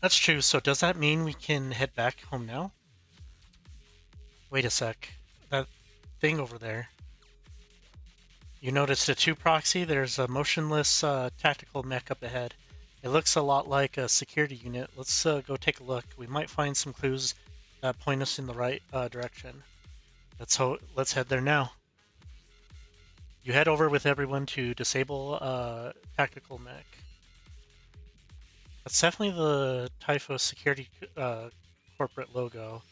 That's true, so does that mean we can head back home now? Wait a sec. That thing over there. You noticed a 2 proxy? There's a motionless tactical mech up ahead. It looks a lot like a security unit. Let's go take a look. We might find some clues that point us in the right direction. Let's head there now. You head over with everyone to disable tactical mech. That's definitely the Typhos security corporate logo,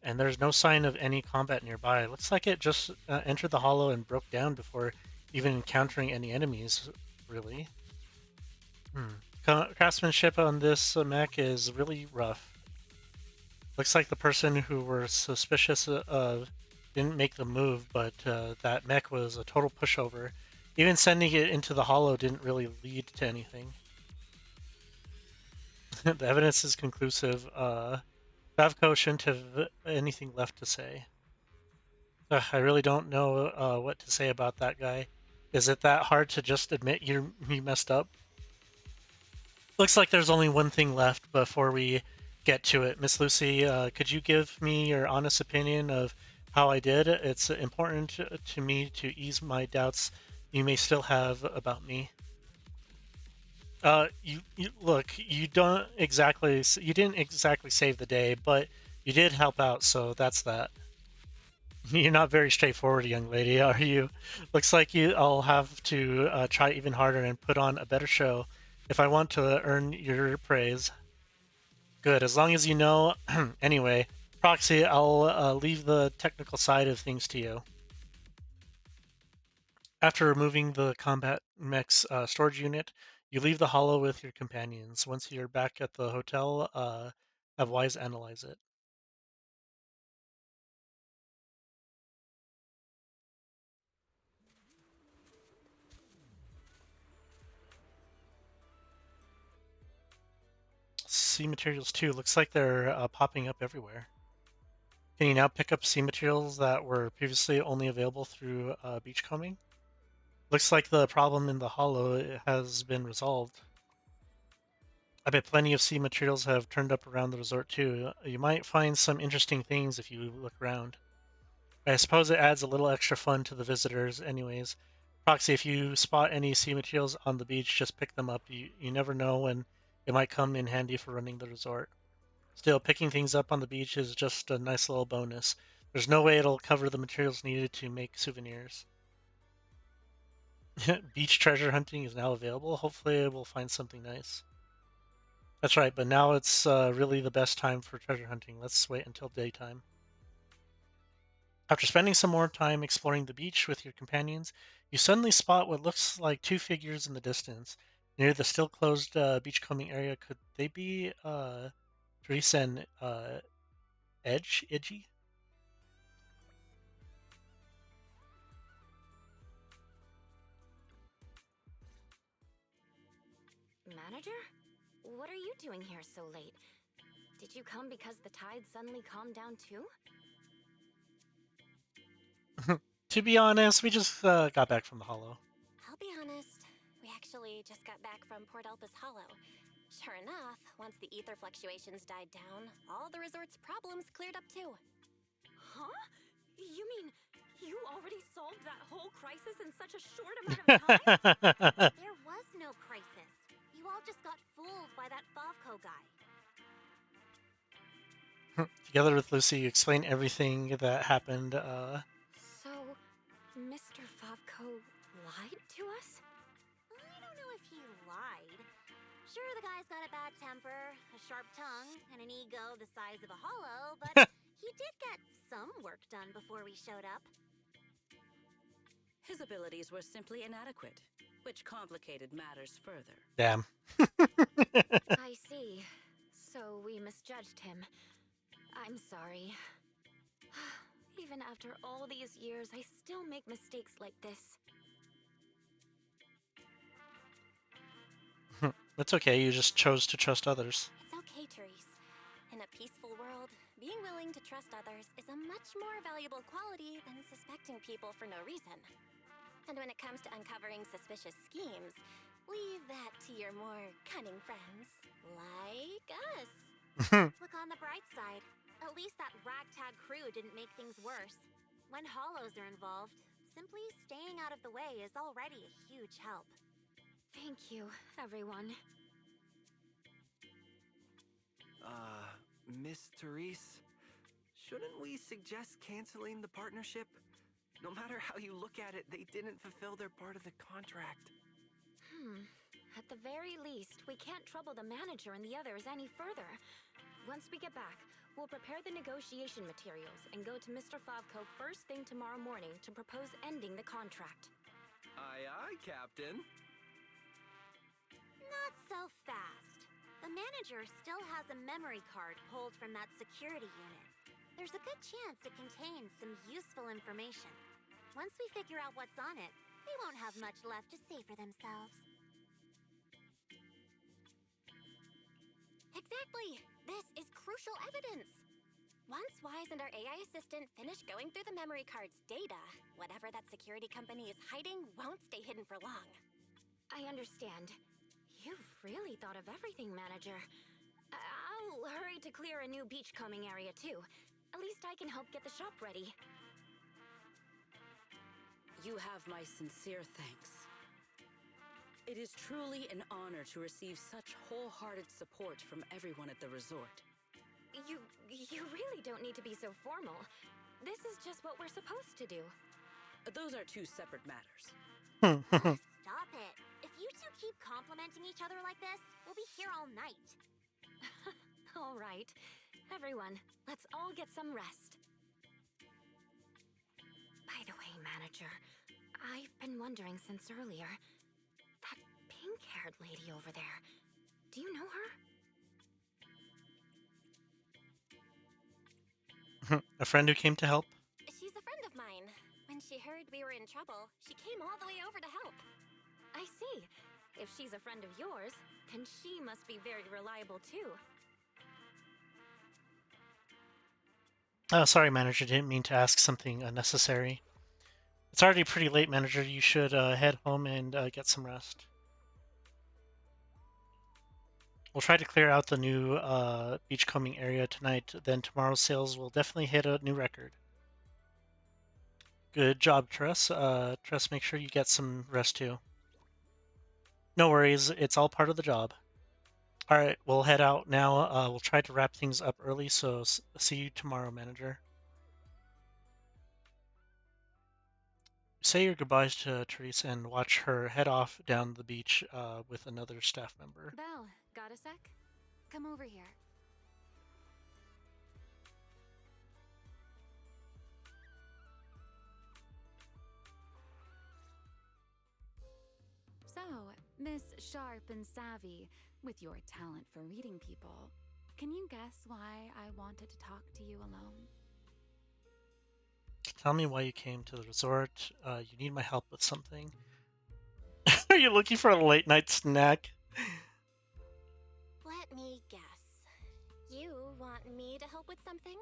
and there's no sign of any combat nearby. Looks like it just entered the hollow and broke down before even encountering any enemies, really. Craftsmanship on this mech is really rough. Looks like the person who we're suspicious of didn't make the move, but that mech was a total pushover. Even sending it into the hollow didn't really lead to anything. The evidence is conclusive. Bavko shouldn't have anything left to say. I really don't know what to say about that guy. Is it that hard to just admit you messed up? Looks like there's only one thing left before we get to it. Miss Lucy, could you give me your honest opinion of how I did? It's important to me to ease my doubts you may still have about me. Look, you didn't exactly save the day, but you did help out, so that's that. You're not very straightforward, young lady, are you? Looks like I'll have to try even harder and put on a better show if I want to earn your praise. Good, as long as you know. Anyway, Proxy, I'll leave the technical side of things to you. After removing the combat mech's storage unit, you leave the hollow with your companions. Once you're back at the hotel, have Wise analyze it. sea materials too. Looks like they're popping up everywhere. Can you now pick up sea materials that were previously only available through beachcombing? Looks like the problem in the hollow has been resolved. I bet plenty of sea materials have turned up around the resort too. You might find some interesting things if you look around. I suppose it adds a little extra fun to the visitors anyways. Proxy, if you spot any sea materials on the beach, just pick them up. You never know when it might come in handy for running the resort. Still, picking things up on the beach is just a nice little bonus. There's no way it'll cover the materials needed to make souvenirs. Beach treasure hunting is now available. Hopefully we'll find something nice. That's right, but now it's really the best time for treasure hunting. Let's wait until daytime. After spending some more time exploring the beach with your companions, you suddenly spot what looks like two figures in the distance. Near the still closed beachcombing area, could they be Teresa and Edgy? Manager? What are you doing here so late? Did you come because the tide suddenly calmed down too? To be honest, we just got back from the hollow. I'll be honest, we actually just got back from Port Elpis Hollow. Sure enough, once the ether fluctuations died down, all the resort's problems cleared up too. Huh? You mean you already solved that whole crisis in such a short amount of time? There was no crisis. You all just got fooled by that Favco guy. Together with Lucy, you explain everything that happened. So, Mr. Favco lied to us? I don't know if he lied. Sure, the guy's got a bad temper, a sharp tongue, and an ego the size of a hollow, but he did get some work done before we showed up. His abilities were simply inadequate, which complicated matters further. Damn. I see. So we misjudged him. I'm sorry. Even after all these years, I still make mistakes like this. That's okay, you just chose to trust others. It's okay, Therese. In a peaceful world, being willing to trust others is a much more valuable quality than suspecting people for no reason. And when it comes to uncovering suspicious schemes, leave that to your more cunning friends, like us. Look on the bright side. At least that ragtag crew didn't make things worse. When hollows are involved, simply staying out of the way is already a huge help. Thank you, everyone. Miss Therese, shouldn't we suggest canceling the partnership? No matter how you look at it, they didn't fulfill their part of the contract. At the very least, we can't trouble the manager and the others any further. Once we get back, we'll prepare the negotiation materials and go to Mr. Favco first thing tomorrow morning to propose ending the contract. Aye, aye, Captain. Not so fast. The manager still has a memory card pulled from that security unit. There's a good chance it contains some useful information. Once we figure out what's on it, they won't have much left to say for themselves. Exactly! This is crucial evidence! Once Wise and our AI assistant finish going through the memory card's data, whatever that security company is hiding won't stay hidden for long. I understand. You've really thought of everything, Manager. I'll hurry to clear a new beachcombing area, too. At least I can help get the shop ready. You have my sincere thanks. It is truly an honor to receive such wholehearted support from everyone at the resort. You really don't need to be so formal. This is just what we're supposed to do. Those are two separate matters. Stop it. If you two keep complimenting each other like this, we'll be here all night. All right. Everyone, let's all get some rest. By the way, Manager, I've been wondering since earlier. That pink-haired lady over there, do you know her? A friend who came to help? She's a friend of mine. When she heard we were in trouble, she came all the way over to help. I see. If she's a friend of yours, then she must be very reliable too. Oh, sorry, manager. Didn't mean to ask something unnecessary. It's already pretty late, manager. You should head home and get some rest. We'll try to clear out the new beachcombing area tonight. Then tomorrow's sales will definitely hit a new record. Good job, Tress. Tress, make sure you get some rest too. No worries. It's all part of the job. All right, we'll head out now. We'll try to wrap things up early, so see you tomorrow, manager. Say your goodbyes to Therese and watch her head off down the beach with another staff member. Belle, got a sec? Come over here. So, Miss Sharp and Savvy, with your talent for reading people, can you guess why I wanted to talk to you alone? Tell me why you came to the resort. You need my help with something. Are you looking for a late night snack? Let me guess. You want me to help with something?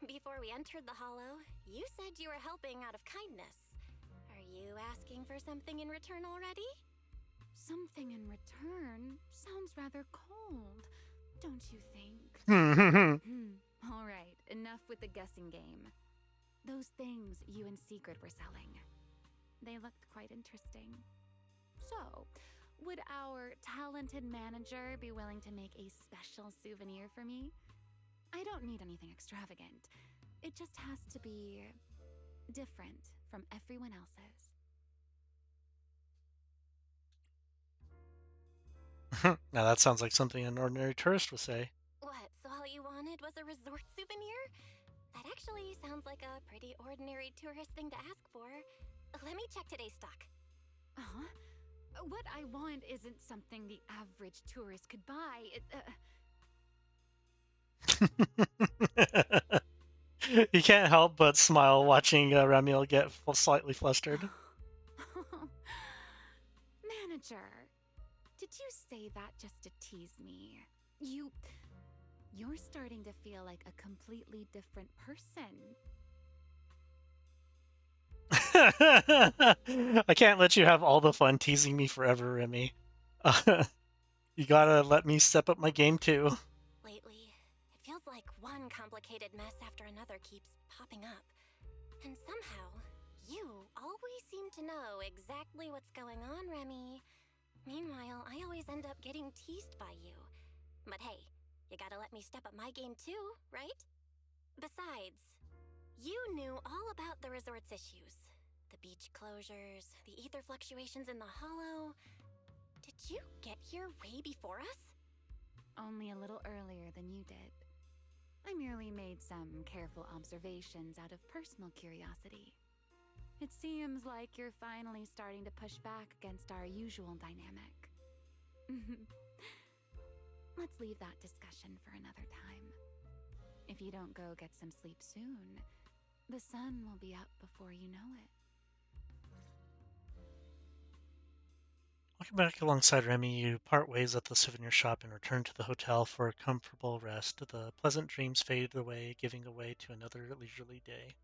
Before we entered the Hollow, you said you were helping out of kindness. Are you asking for something in return already? Something in return sounds rather cold, don't you think? All right, enough with the guessing game. Those things you and Secret were selling. They looked quite interesting. So, would our talented manager be willing to make a special souvenir for me? I don't need anything extravagant. It just has to be different from everyone else's. Now that sounds like something an ordinary tourist would say. What, so all you wanted was a resort souvenir? That actually sounds like a pretty ordinary tourist thing to ask for. Let me check today's stock. Huh? What I want isn't something the average tourist could buy. You can't help but smile watching Ramiel get slightly flustered. Manager, did you say that just to tease me? You're starting to feel like a completely different person. I can't let you have all the fun teasing me forever, Remy. You gotta let me step up my game too. Lately, it feels like one complicated mess after another keeps popping up. And somehow, you always seem to know exactly what's going on, Remy. Meanwhile, I always end up getting teased by you. But hey, you gotta let me step up my game too, right? Besides, you knew all about the resort's issues. The beach closures, the ether fluctuations in the hollow. Did you get here way before us? Only a little earlier than you did. I merely made some careful observations out of personal curiosity. It seems like you're finally starting to push back against our usual dynamic. Let's leave that discussion for another time. If you don't go get some sleep soon, the sun will be up before you know it. Walking back alongside Remy, you part ways at the souvenir shop and return to the hotel for a comfortable rest. The pleasant dreams fade away, giving way to another leisurely day.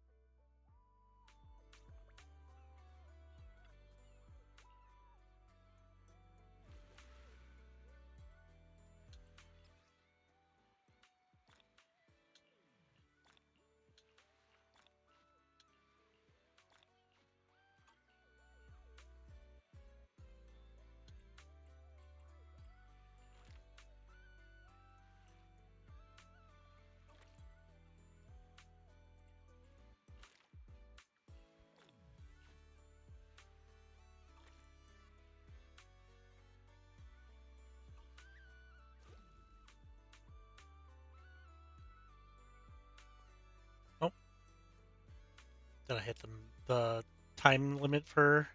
Oh, did I hit the time limit for?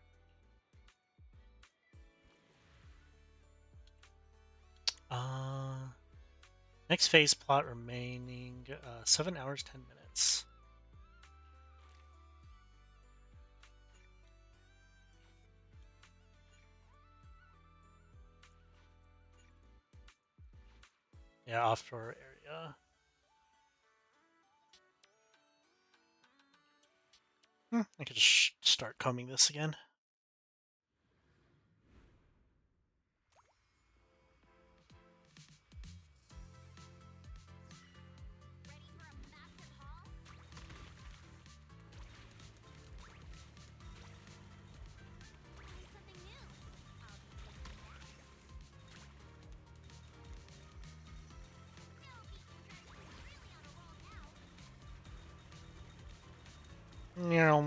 Next phase plot remaining 7 hours 10 minutes. Yeah, offshore area. I could just start combing this again. Yeah.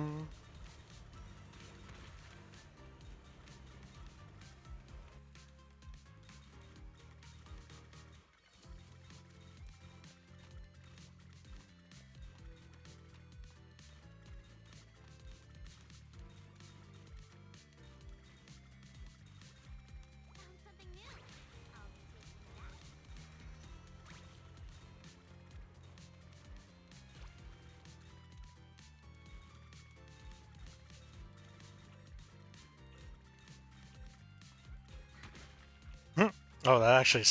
Oh, that actually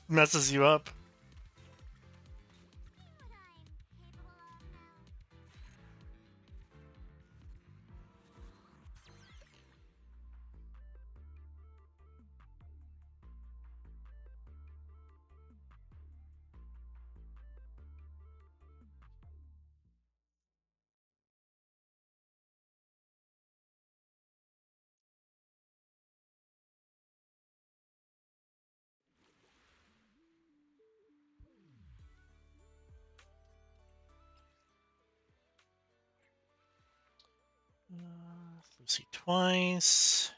messes you up. Lucy twice.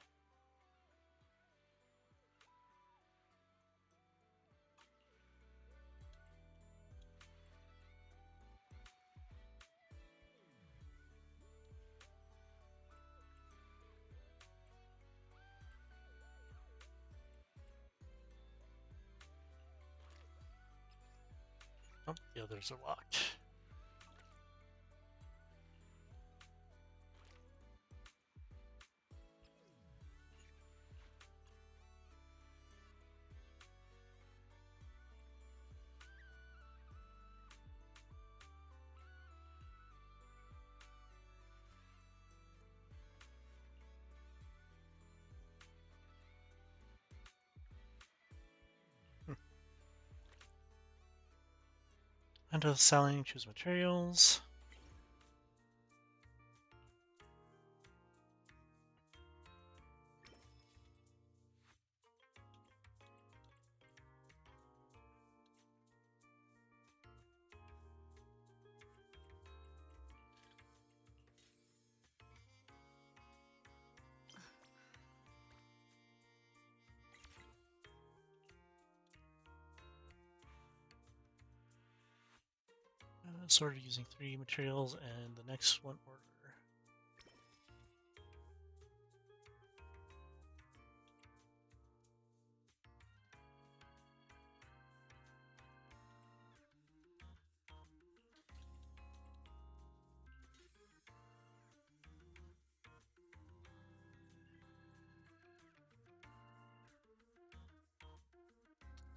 Oh, the others are locked. Under selling, choose materials. Sorted using 3 materials and the next one order.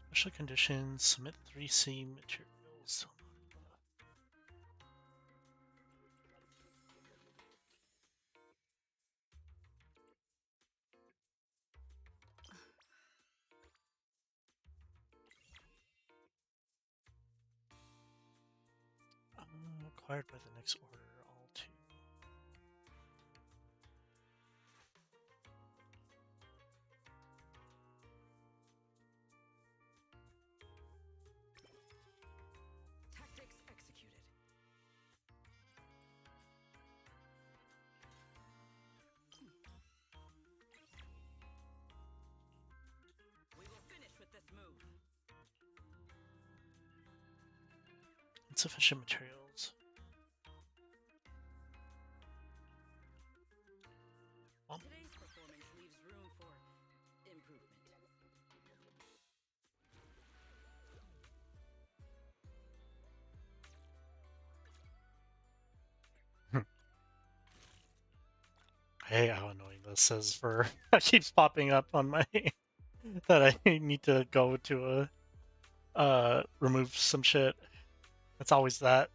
Special conditions, submit 3C materials. Acquired by the next order, all 2. Tactics executed. We will finish with this move. Insufficient materials. Today's performance leaves room for improvement. Hey, how annoying this is for that keeps popping up on my that I need to go to remove some shit. It's always that.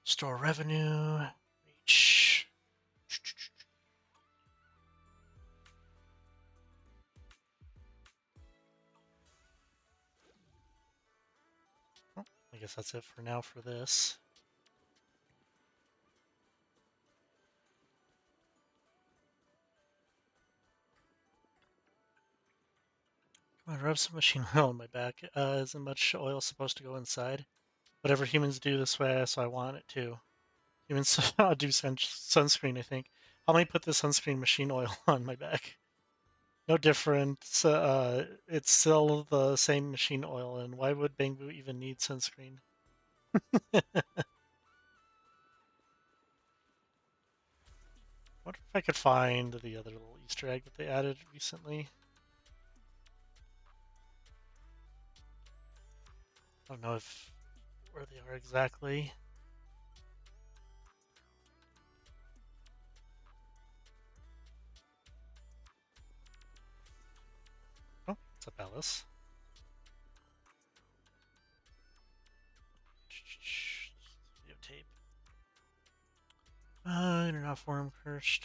Store revenue. Reach. I guess that's it for now for this. Come on, rub some machine oil on my back. Isn't much oil supposed to go inside? Whatever humans do this way, so I want it to. Humans do sunscreen, I think. How many put the sunscreen machine oil on my back? No difference. It's still the same machine oil, and why would Bangbu even need sunscreen? What if I could find the other little Easter egg that they added recently? I don't know where they are exactly. Oh, it's a palace. Videotape. Internet forum cursed.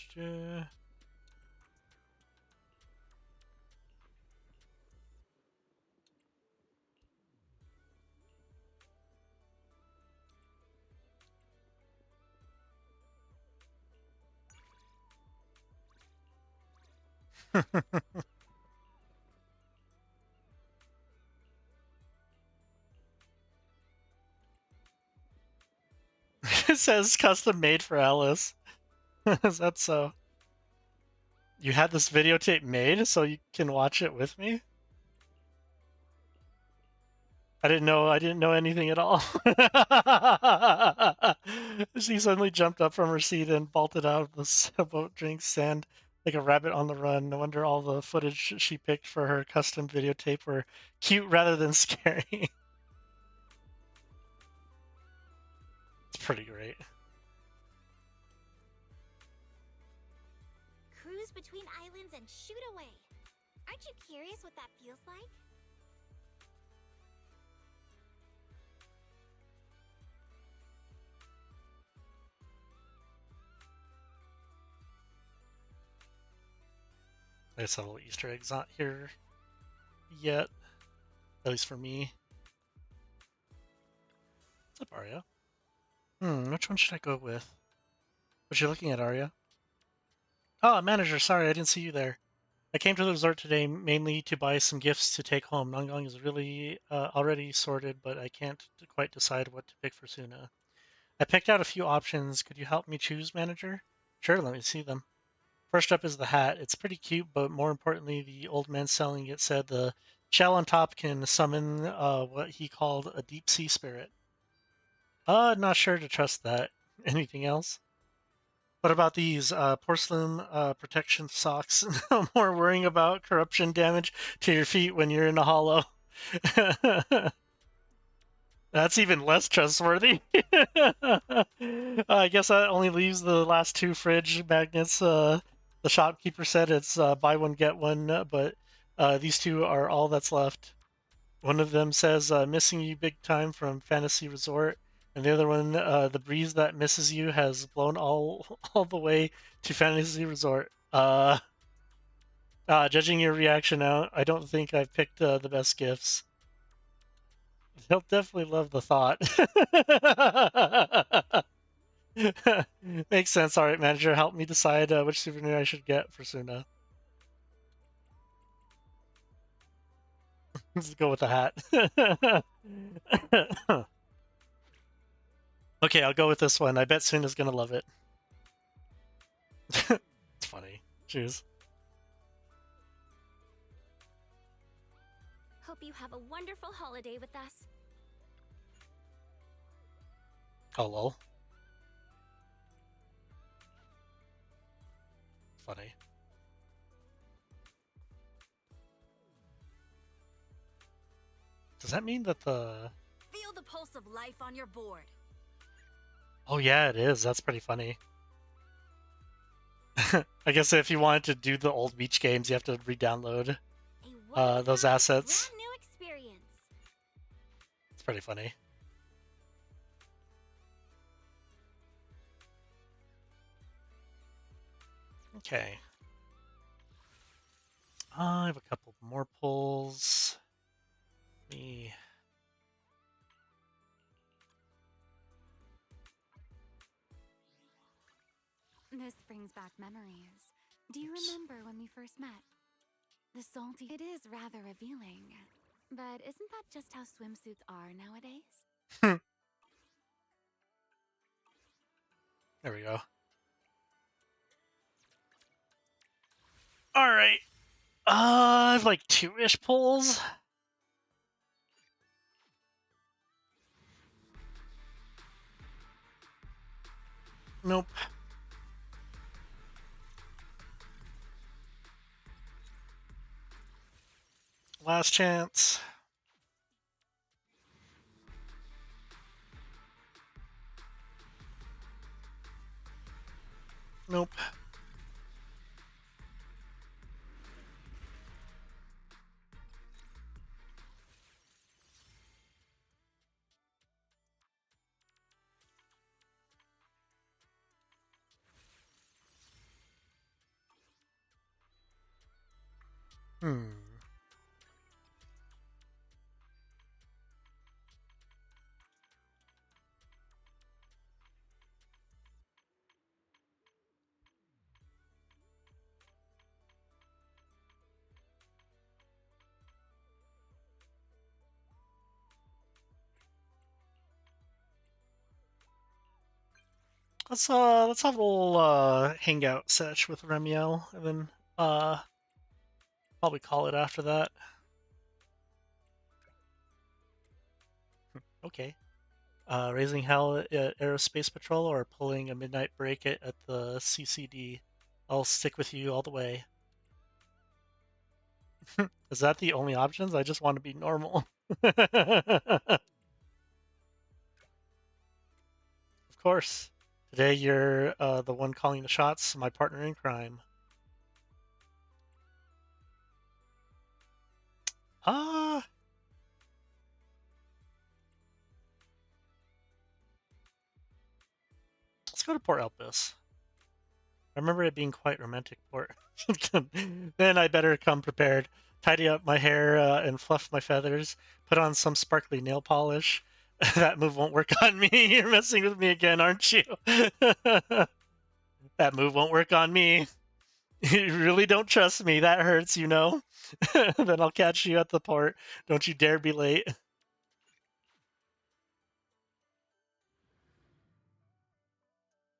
It says custom made for Alice. Is that so? You had this videotape made so you can watch it with me? I didn't know anything at all. She suddenly jumped up from her seat and bolted out of the sailboat drink stand like a rabbit on the run. No wonder all the footage she picked for her custom videotape were cute rather than scary. It's pretty great. Cruise between islands and shoot away. Aren't you curious what that feels like? There's a little Easter eggs not here yet, at least for me. What's up, Arya? Which one should I go with? What you looking at, Arya? Oh, manager, sorry, I didn't see you there. I came to the resort today mainly to buy some gifts to take home. Nangang is really already sorted, but I can't quite decide what to pick for Suna. I picked out a few options. Could you help me choose, manager? Sure, let me see them. First up is the hat. It's pretty cute, but more importantly, the old man selling it said the shell on top can summon what he called a deep sea spirit. Not sure to trust that. Anything else? What about these porcelain protection socks? No more worrying about corruption damage to your feet when you're in a hollow. That's even less trustworthy. I guess that only leaves the last two fridge magnets. The shopkeeper said it's buy one, get one, but these two are all that's left. One of them says, missing you big time from Fantasy Resort. And the other one, the breeze that misses you has blown all the way to Fantasy Resort. Judging your reaction out, I don't think I've picked the best gifts. They'll definitely love the thought. Makes sense. All right, manager, help me decide which souvenir I should get for Suna. Let's go with the hat. Okay, I'll go with this one. I bet Suna's gonna love it. It's funny. Cheers. Hope you have a wonderful holiday with us. Oh, lol. Funny. Does that mean that the... Feel the pulse of life on your board. Oh yeah, it is. That's pretty funny. I guess if you wanted to do the old beach games, you have to re-download those assets. Brand new experience. pretty funny. Okay. I have a couple more pulls. Me. This brings back memories. Do you remember when we first met? The salty. It is rather revealing. But isn't that just how swimsuits are nowadays? There we go. All right. I have like 2-ish pulls. Nope. Last chance. Nope. Hmm. Let's have a little hangout sesh with Remiel, and then probably call it after that. Okay. Raising Hell at Aerospace Patrol or pulling a midnight break at the CCD. I'll stick with you all the way. Is that the only options? I just want to be normal. Of course. Today you're the one calling the shots, my partner in crime. Ah, let's go to Port Elpis. I remember it being quite romantic port. Then I better come prepared. Tidy up my hair and fluff my feathers. Put on some sparkly nail polish. That move won't work on me. You're messing with me again, aren't you? That move won't work on me. You really don't trust me. That hurts, you know? Then I'll catch you at the port. Don't you dare be late.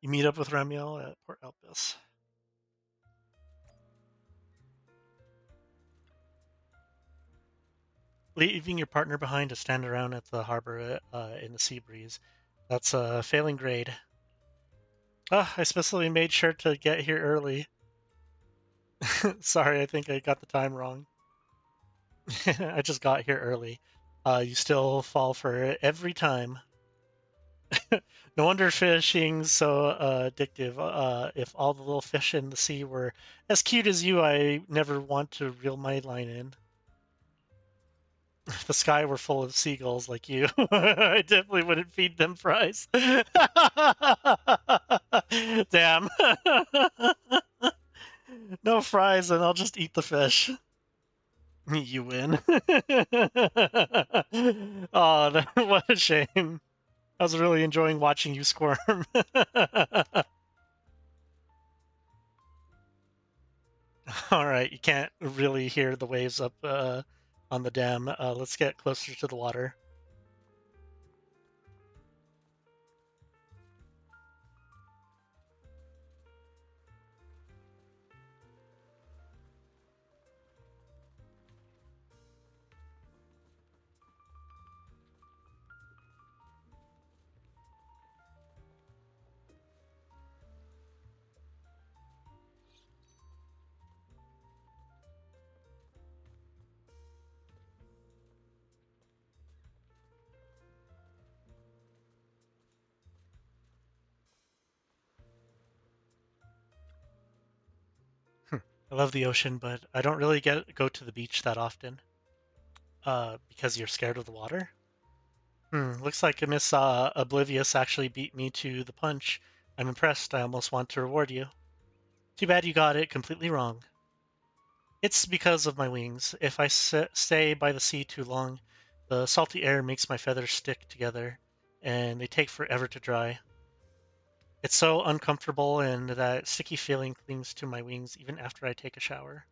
You meet up with Remiel at Port Elpis. Leaving your partner behind to stand around at the harbor in the sea breeze. That's a failing grade. Ah, I specifically made sure to get here early. Sorry, I think I got the time wrong. I just got here early. You still fall for it every time. No wonder fishing's so addictive. If all the little fish in the sea were as cute as you, I never want to reel my line in. If the sky were full of seagulls like you, I definitely wouldn't feed them fries. Damn. No fries, and I'll just eat the fish. You win. Oh, what a shame. I was really enjoying watching you squirm. All right, you can't really hear the waves up on the dam. Let's get closer to the water. I love the ocean, but I don't really go to the beach that often. Because you're scared of the water? Looks like Miss Oblivious actually beat me to the punch. I'm impressed. I almost want to reward you. Too bad you got it completely wrong. It's because of my wings. If I stay by the sea too long, the salty air makes my feathers stick together, and they take forever to dry. It's so uncomfortable, and that sticky feeling clings to my wings even after I take a shower.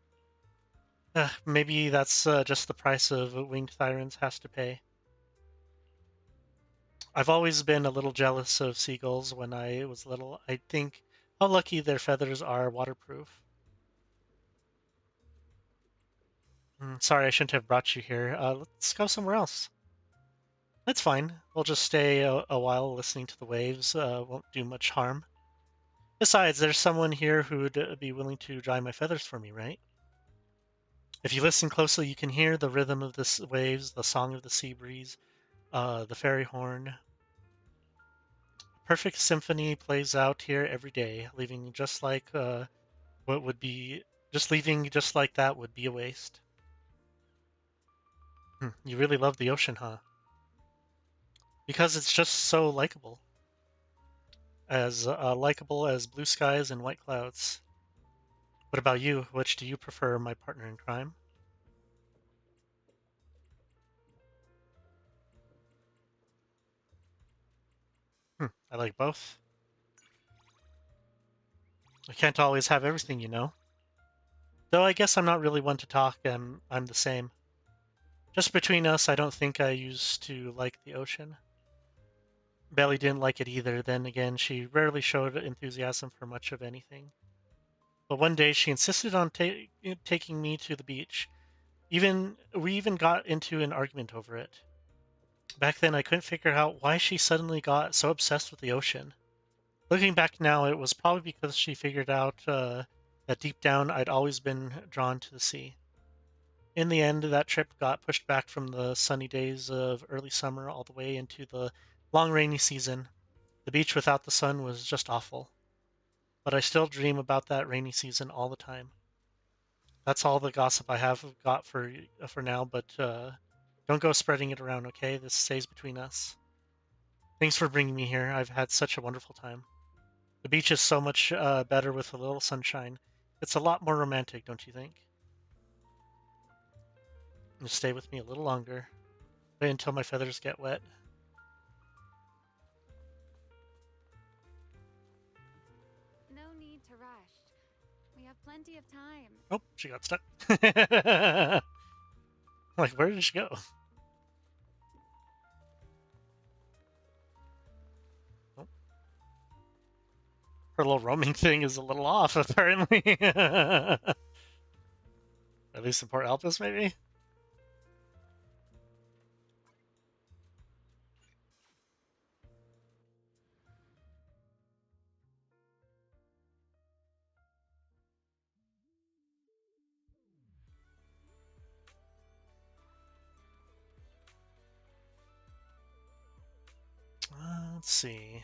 Maybe that's just the price of winged tyrants has to pay. I've always been a little jealous of seagulls when I was little. I think how lucky their feathers are waterproof. Sorry, I shouldn't have brought you here. Let's go somewhere else. That's fine. We'll just stay a while listening to the waves. Won't do much harm. Besides, there's someone here who'd be willing to dry my feathers for me, right? If you listen closely, you can hear the rhythm of the waves, the song of the sea breeze, the fairy horn. Perfect symphony plays out here every day, leaving just like what would be just leaving just like that would be a waste. You really love the ocean, huh? Because it's just so likable, as likable as blue skies and white clouds. What about you? Which do you prefer, my partner in crime? I like both. I can't always have everything, you know. Though I guess I'm not really one to talk, I'm the same. Just between us, I don't think I used to like the ocean. Belly didn't like it either. Then again, she rarely showed enthusiasm for much of anything. But one day she insisted on taking me to the beach. We even got into an argument over it. Back then, I couldn't figure out why she suddenly got so obsessed with the ocean. Looking back now, it was probably because she figured out that deep down I'd always been drawn to the sea. In the end, that trip got pushed back from the sunny days of early summer all the way into the long rainy season. The beach without the sun was just awful. But I still dream about that rainy season all the time. That's all the gossip I have got for now, but don't go spreading it around, okay? This stays between us. Thanks for bringing me here. I've had such a wonderful time. The beach is so much better with a little sunshine. It's a lot more romantic, don't you think? Just stay with me a little longer. Wait until my feathers get wet. No need to rush. We have plenty of time. Oh, she got stuck. Like, where did she go? Oh. Her little roaming thing is a little off, apparently. At least in Port Alpes, maybe? Let's see.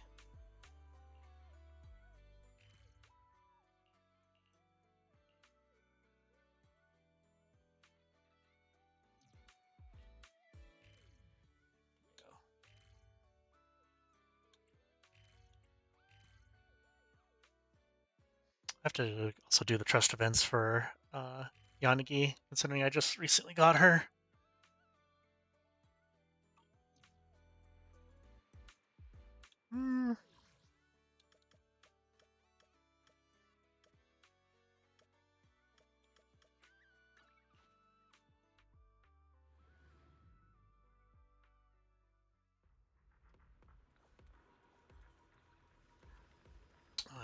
I have to also do the trust events for Yanagi, considering I just recently got her.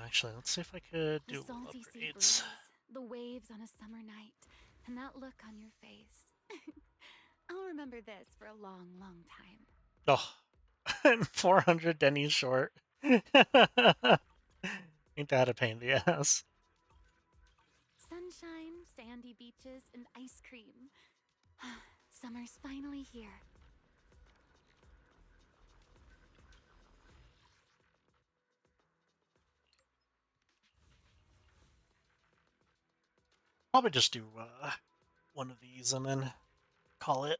Actually, let's see if I could The do salty sea upgrades. breeze, the waves on a summer night, and that look on your face. I'll remember this for a long, long time. Oh, and 400 Denny's short. Ain't that a pain in the ass? Sunshine, sandy beaches, and ice cream. Summer's finally here. Probably just do one of these and then call it.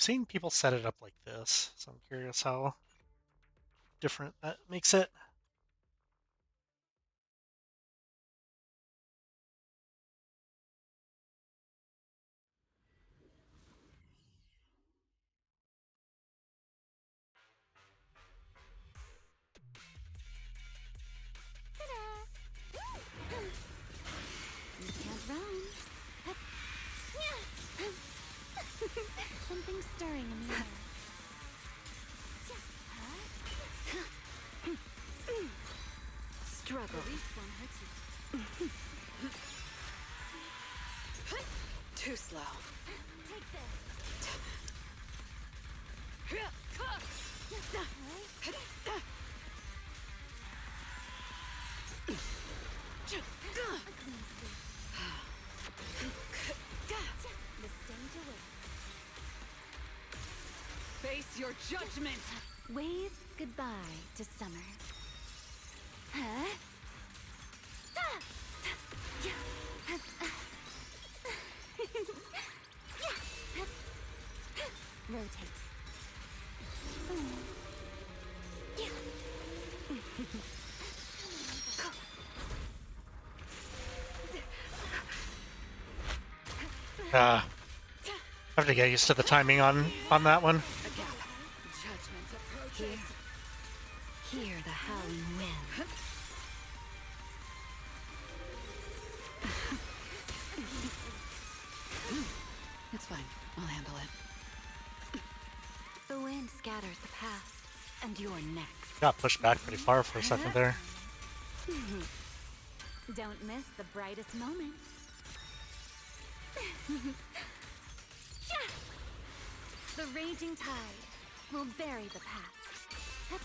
seen people set it up like this, so I'm curious how different that makes it. You can't run. Something's stirring in the air. Struggle. Too slow. Take this. The stage awaits. Face your judgment. Wave goodbye to summer. Huh? Rotate. I have to get used to the timing on that one. Judgment approaches. Hear the howling wind. It's fine. I'll handle it. The wind scatters the past, and you're next. Got pushed back pretty far for a second there. Don't miss the brightest moment. The raging tide will bury the past.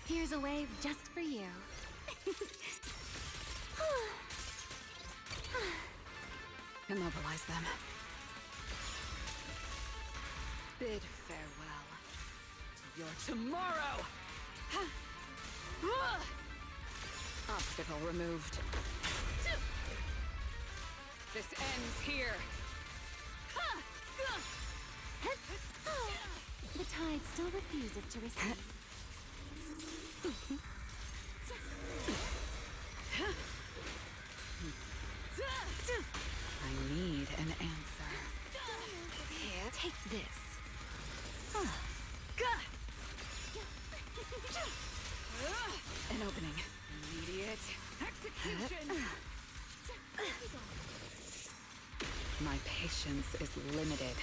Here's a wave just for you. Immobilize them. Bid farewell to your tomorrow! Obstacle removed. This ends here. The tide still refuses to recede. I need an answer. Here, take this. An opening. Immediate execution. My patience is limited.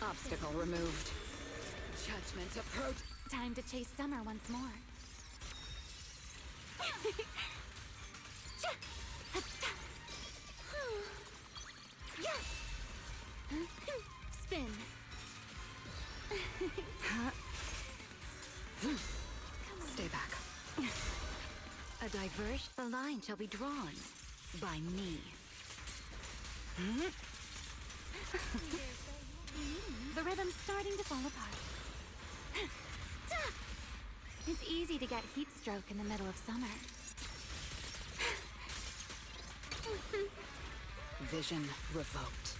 Obstacle removed. Judgment approach. Time to chase summer once more. Spin. Stay back. A diverge. The line shall be drawn by me. The rhythm's starting to fall apart. It's easy to get heat stroke in the middle of summer. Vision revoked.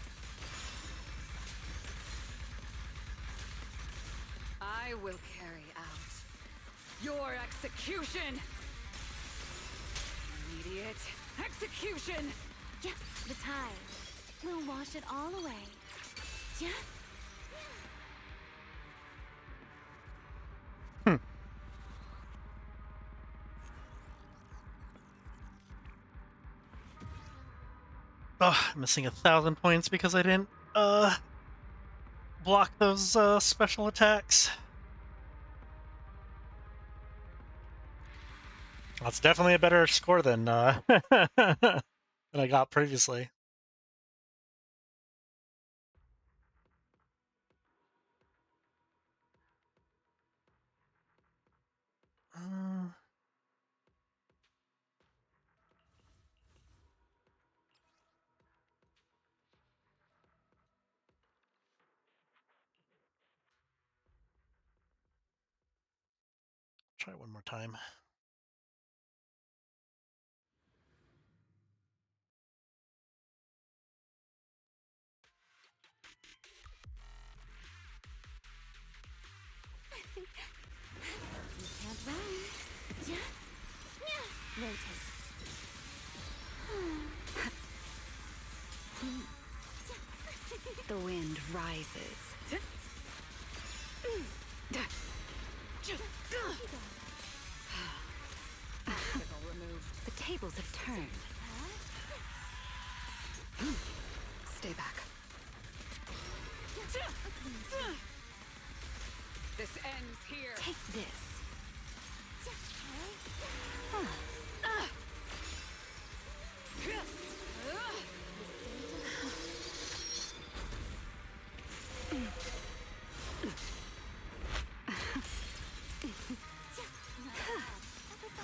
I will carry out your execution. Immediate execution. Yeah, the tide will wash it all away. Yeah. Oh, I'm missing 1,000 points because I didn't block those special attacks. That's definitely a better score than than I got previously. Try it one more time. Rotate. The wind rises. Obstacle removed. The tables have turned. Stay back. This ends here. Take this.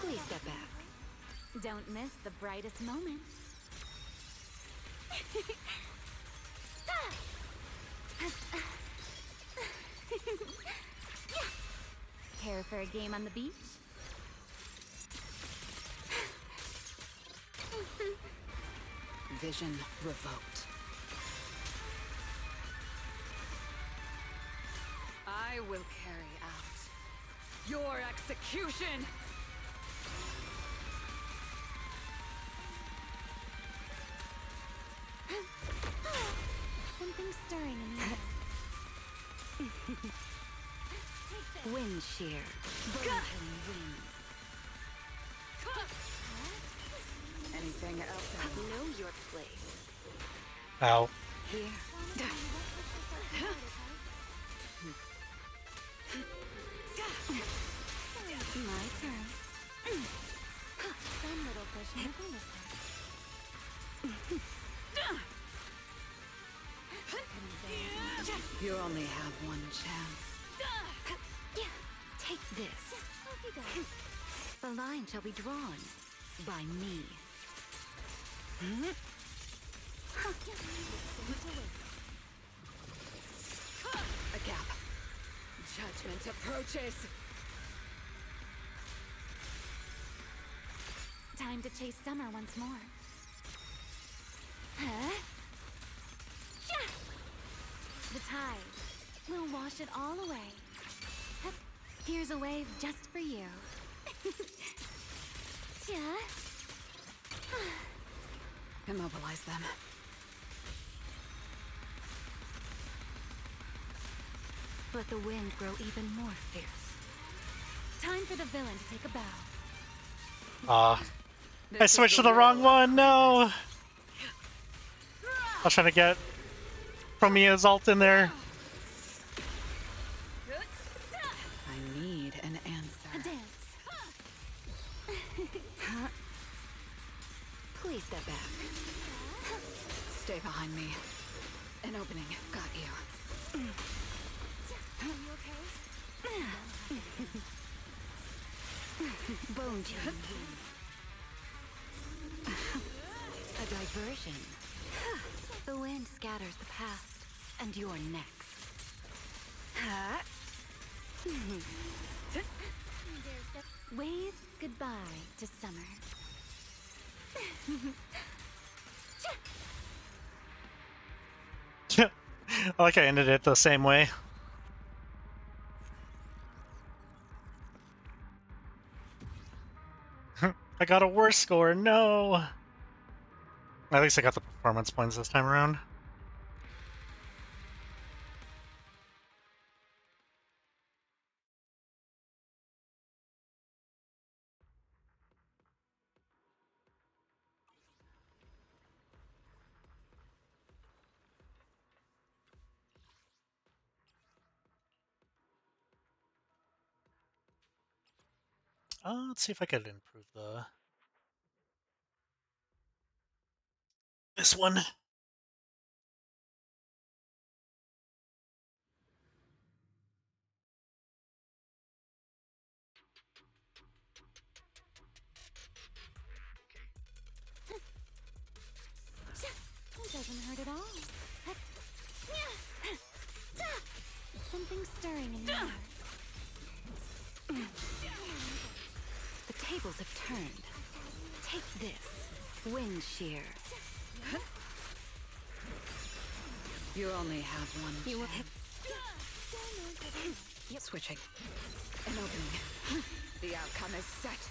Please step back. Don't miss the brightest moment. Care for a game on the beach? Vision revoked. I will carry out your execution! Something stirring in the air. Wind shear. Burning wind. Anything else? Know your place. Ow. Here. My turn. Some little fish never miss You only have one chance. Take this. The line shall be drawn by me. A gap. Judgment approaches. Time to chase summer once more. Huh? The tide will wash it all away. Here's a wave just for you. Immobilize them. Let the wind grow even more fierce. Time for the villain to take a bow. I switched to the wrong one, no! I was trying to get Chromia's ult in there. I need an answer. A dance. Please step back. Stay behind me. An opening. Got you. Are you okay? Bone chilling. A diversion. The wind scatters the past, and you're next. Wave goodbye to summer. I like I ended it the same way. I got a worse score, no! At least I got the performance points this time around. Let's see if I could improve this one. It doesn't hurt at all. Something stirring in the air. The tables have turned. Take this. Wind shear. You only have one chance. Switching. An opening. The outcome is set.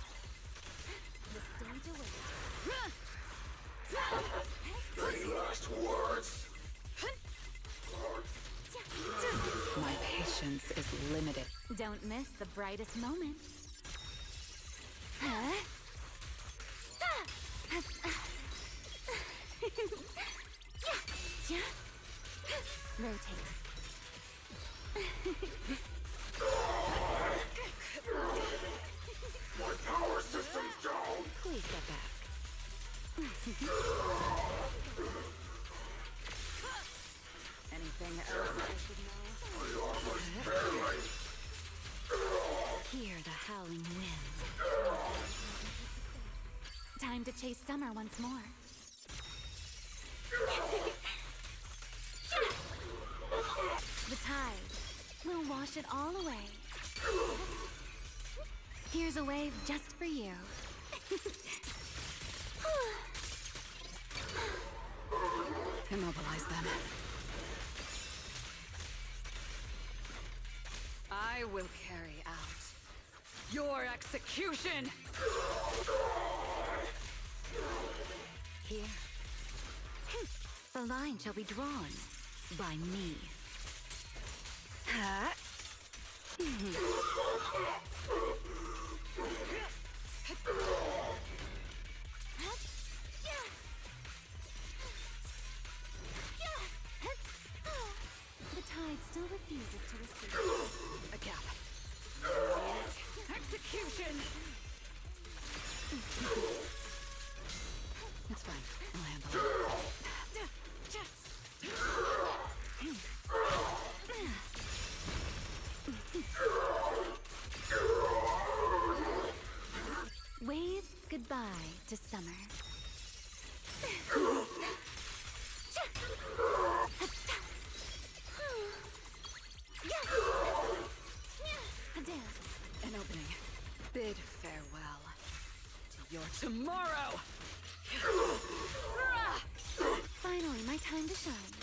to wait. Any last words? My patience is limited. Don't miss the brightest moment. Huh? Rotate. My power system's down. Please step back. Anything else I should know? My armor's failing. Hear the howling wind. Time to chase summer once more. The tide will wash it all away. Here's a wave just for you. Immobilize them. I will carry out your execution! Here. The line shall be drawn by me. Huh? The tide still refuses to recede. A gap. Execution! It's fine. I'll handle it. Wave goodbye to summer. A dance. An opening. Bid farewell to your tomorrow! Finally, my time to shine.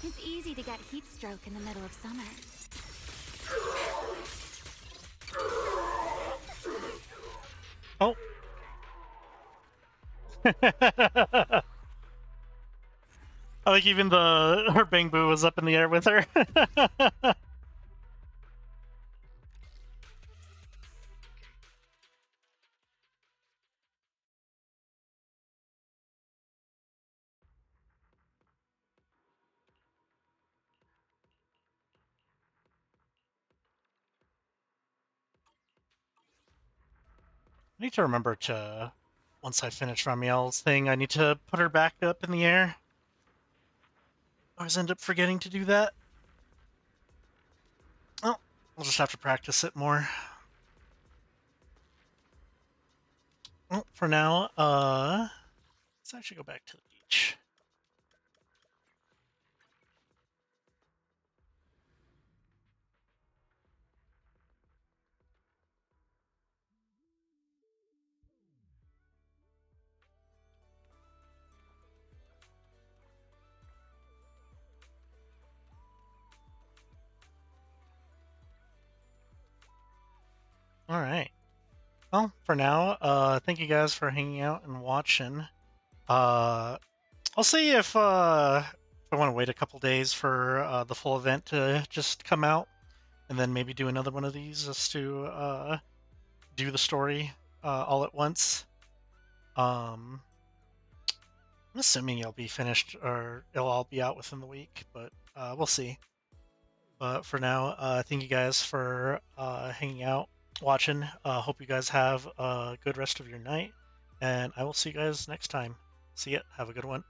It's easy to get heat stroke in the middle of summer. Oh. I like even her bang boo was up in the air with her. I need to remember to, once I finish Ramiel's thing, I need to put her back up in the air. I always end up forgetting to do that. Oh, I'll just have to practice it more. Well, for now, let's actually go back to the beach. All right. Well, for now, thank you guys for hanging out and watching. I'll see if I want to wait a couple days for the full event to just come out, and then maybe do another one of these just to do the story all at once. I'm assuming it'll be finished or it'll all be out within the week, but we'll see. But for now, thank you guys for hanging out, watching. Hope you guys have a good rest of your night, and I will see you guys next time. See ya. Have a good one.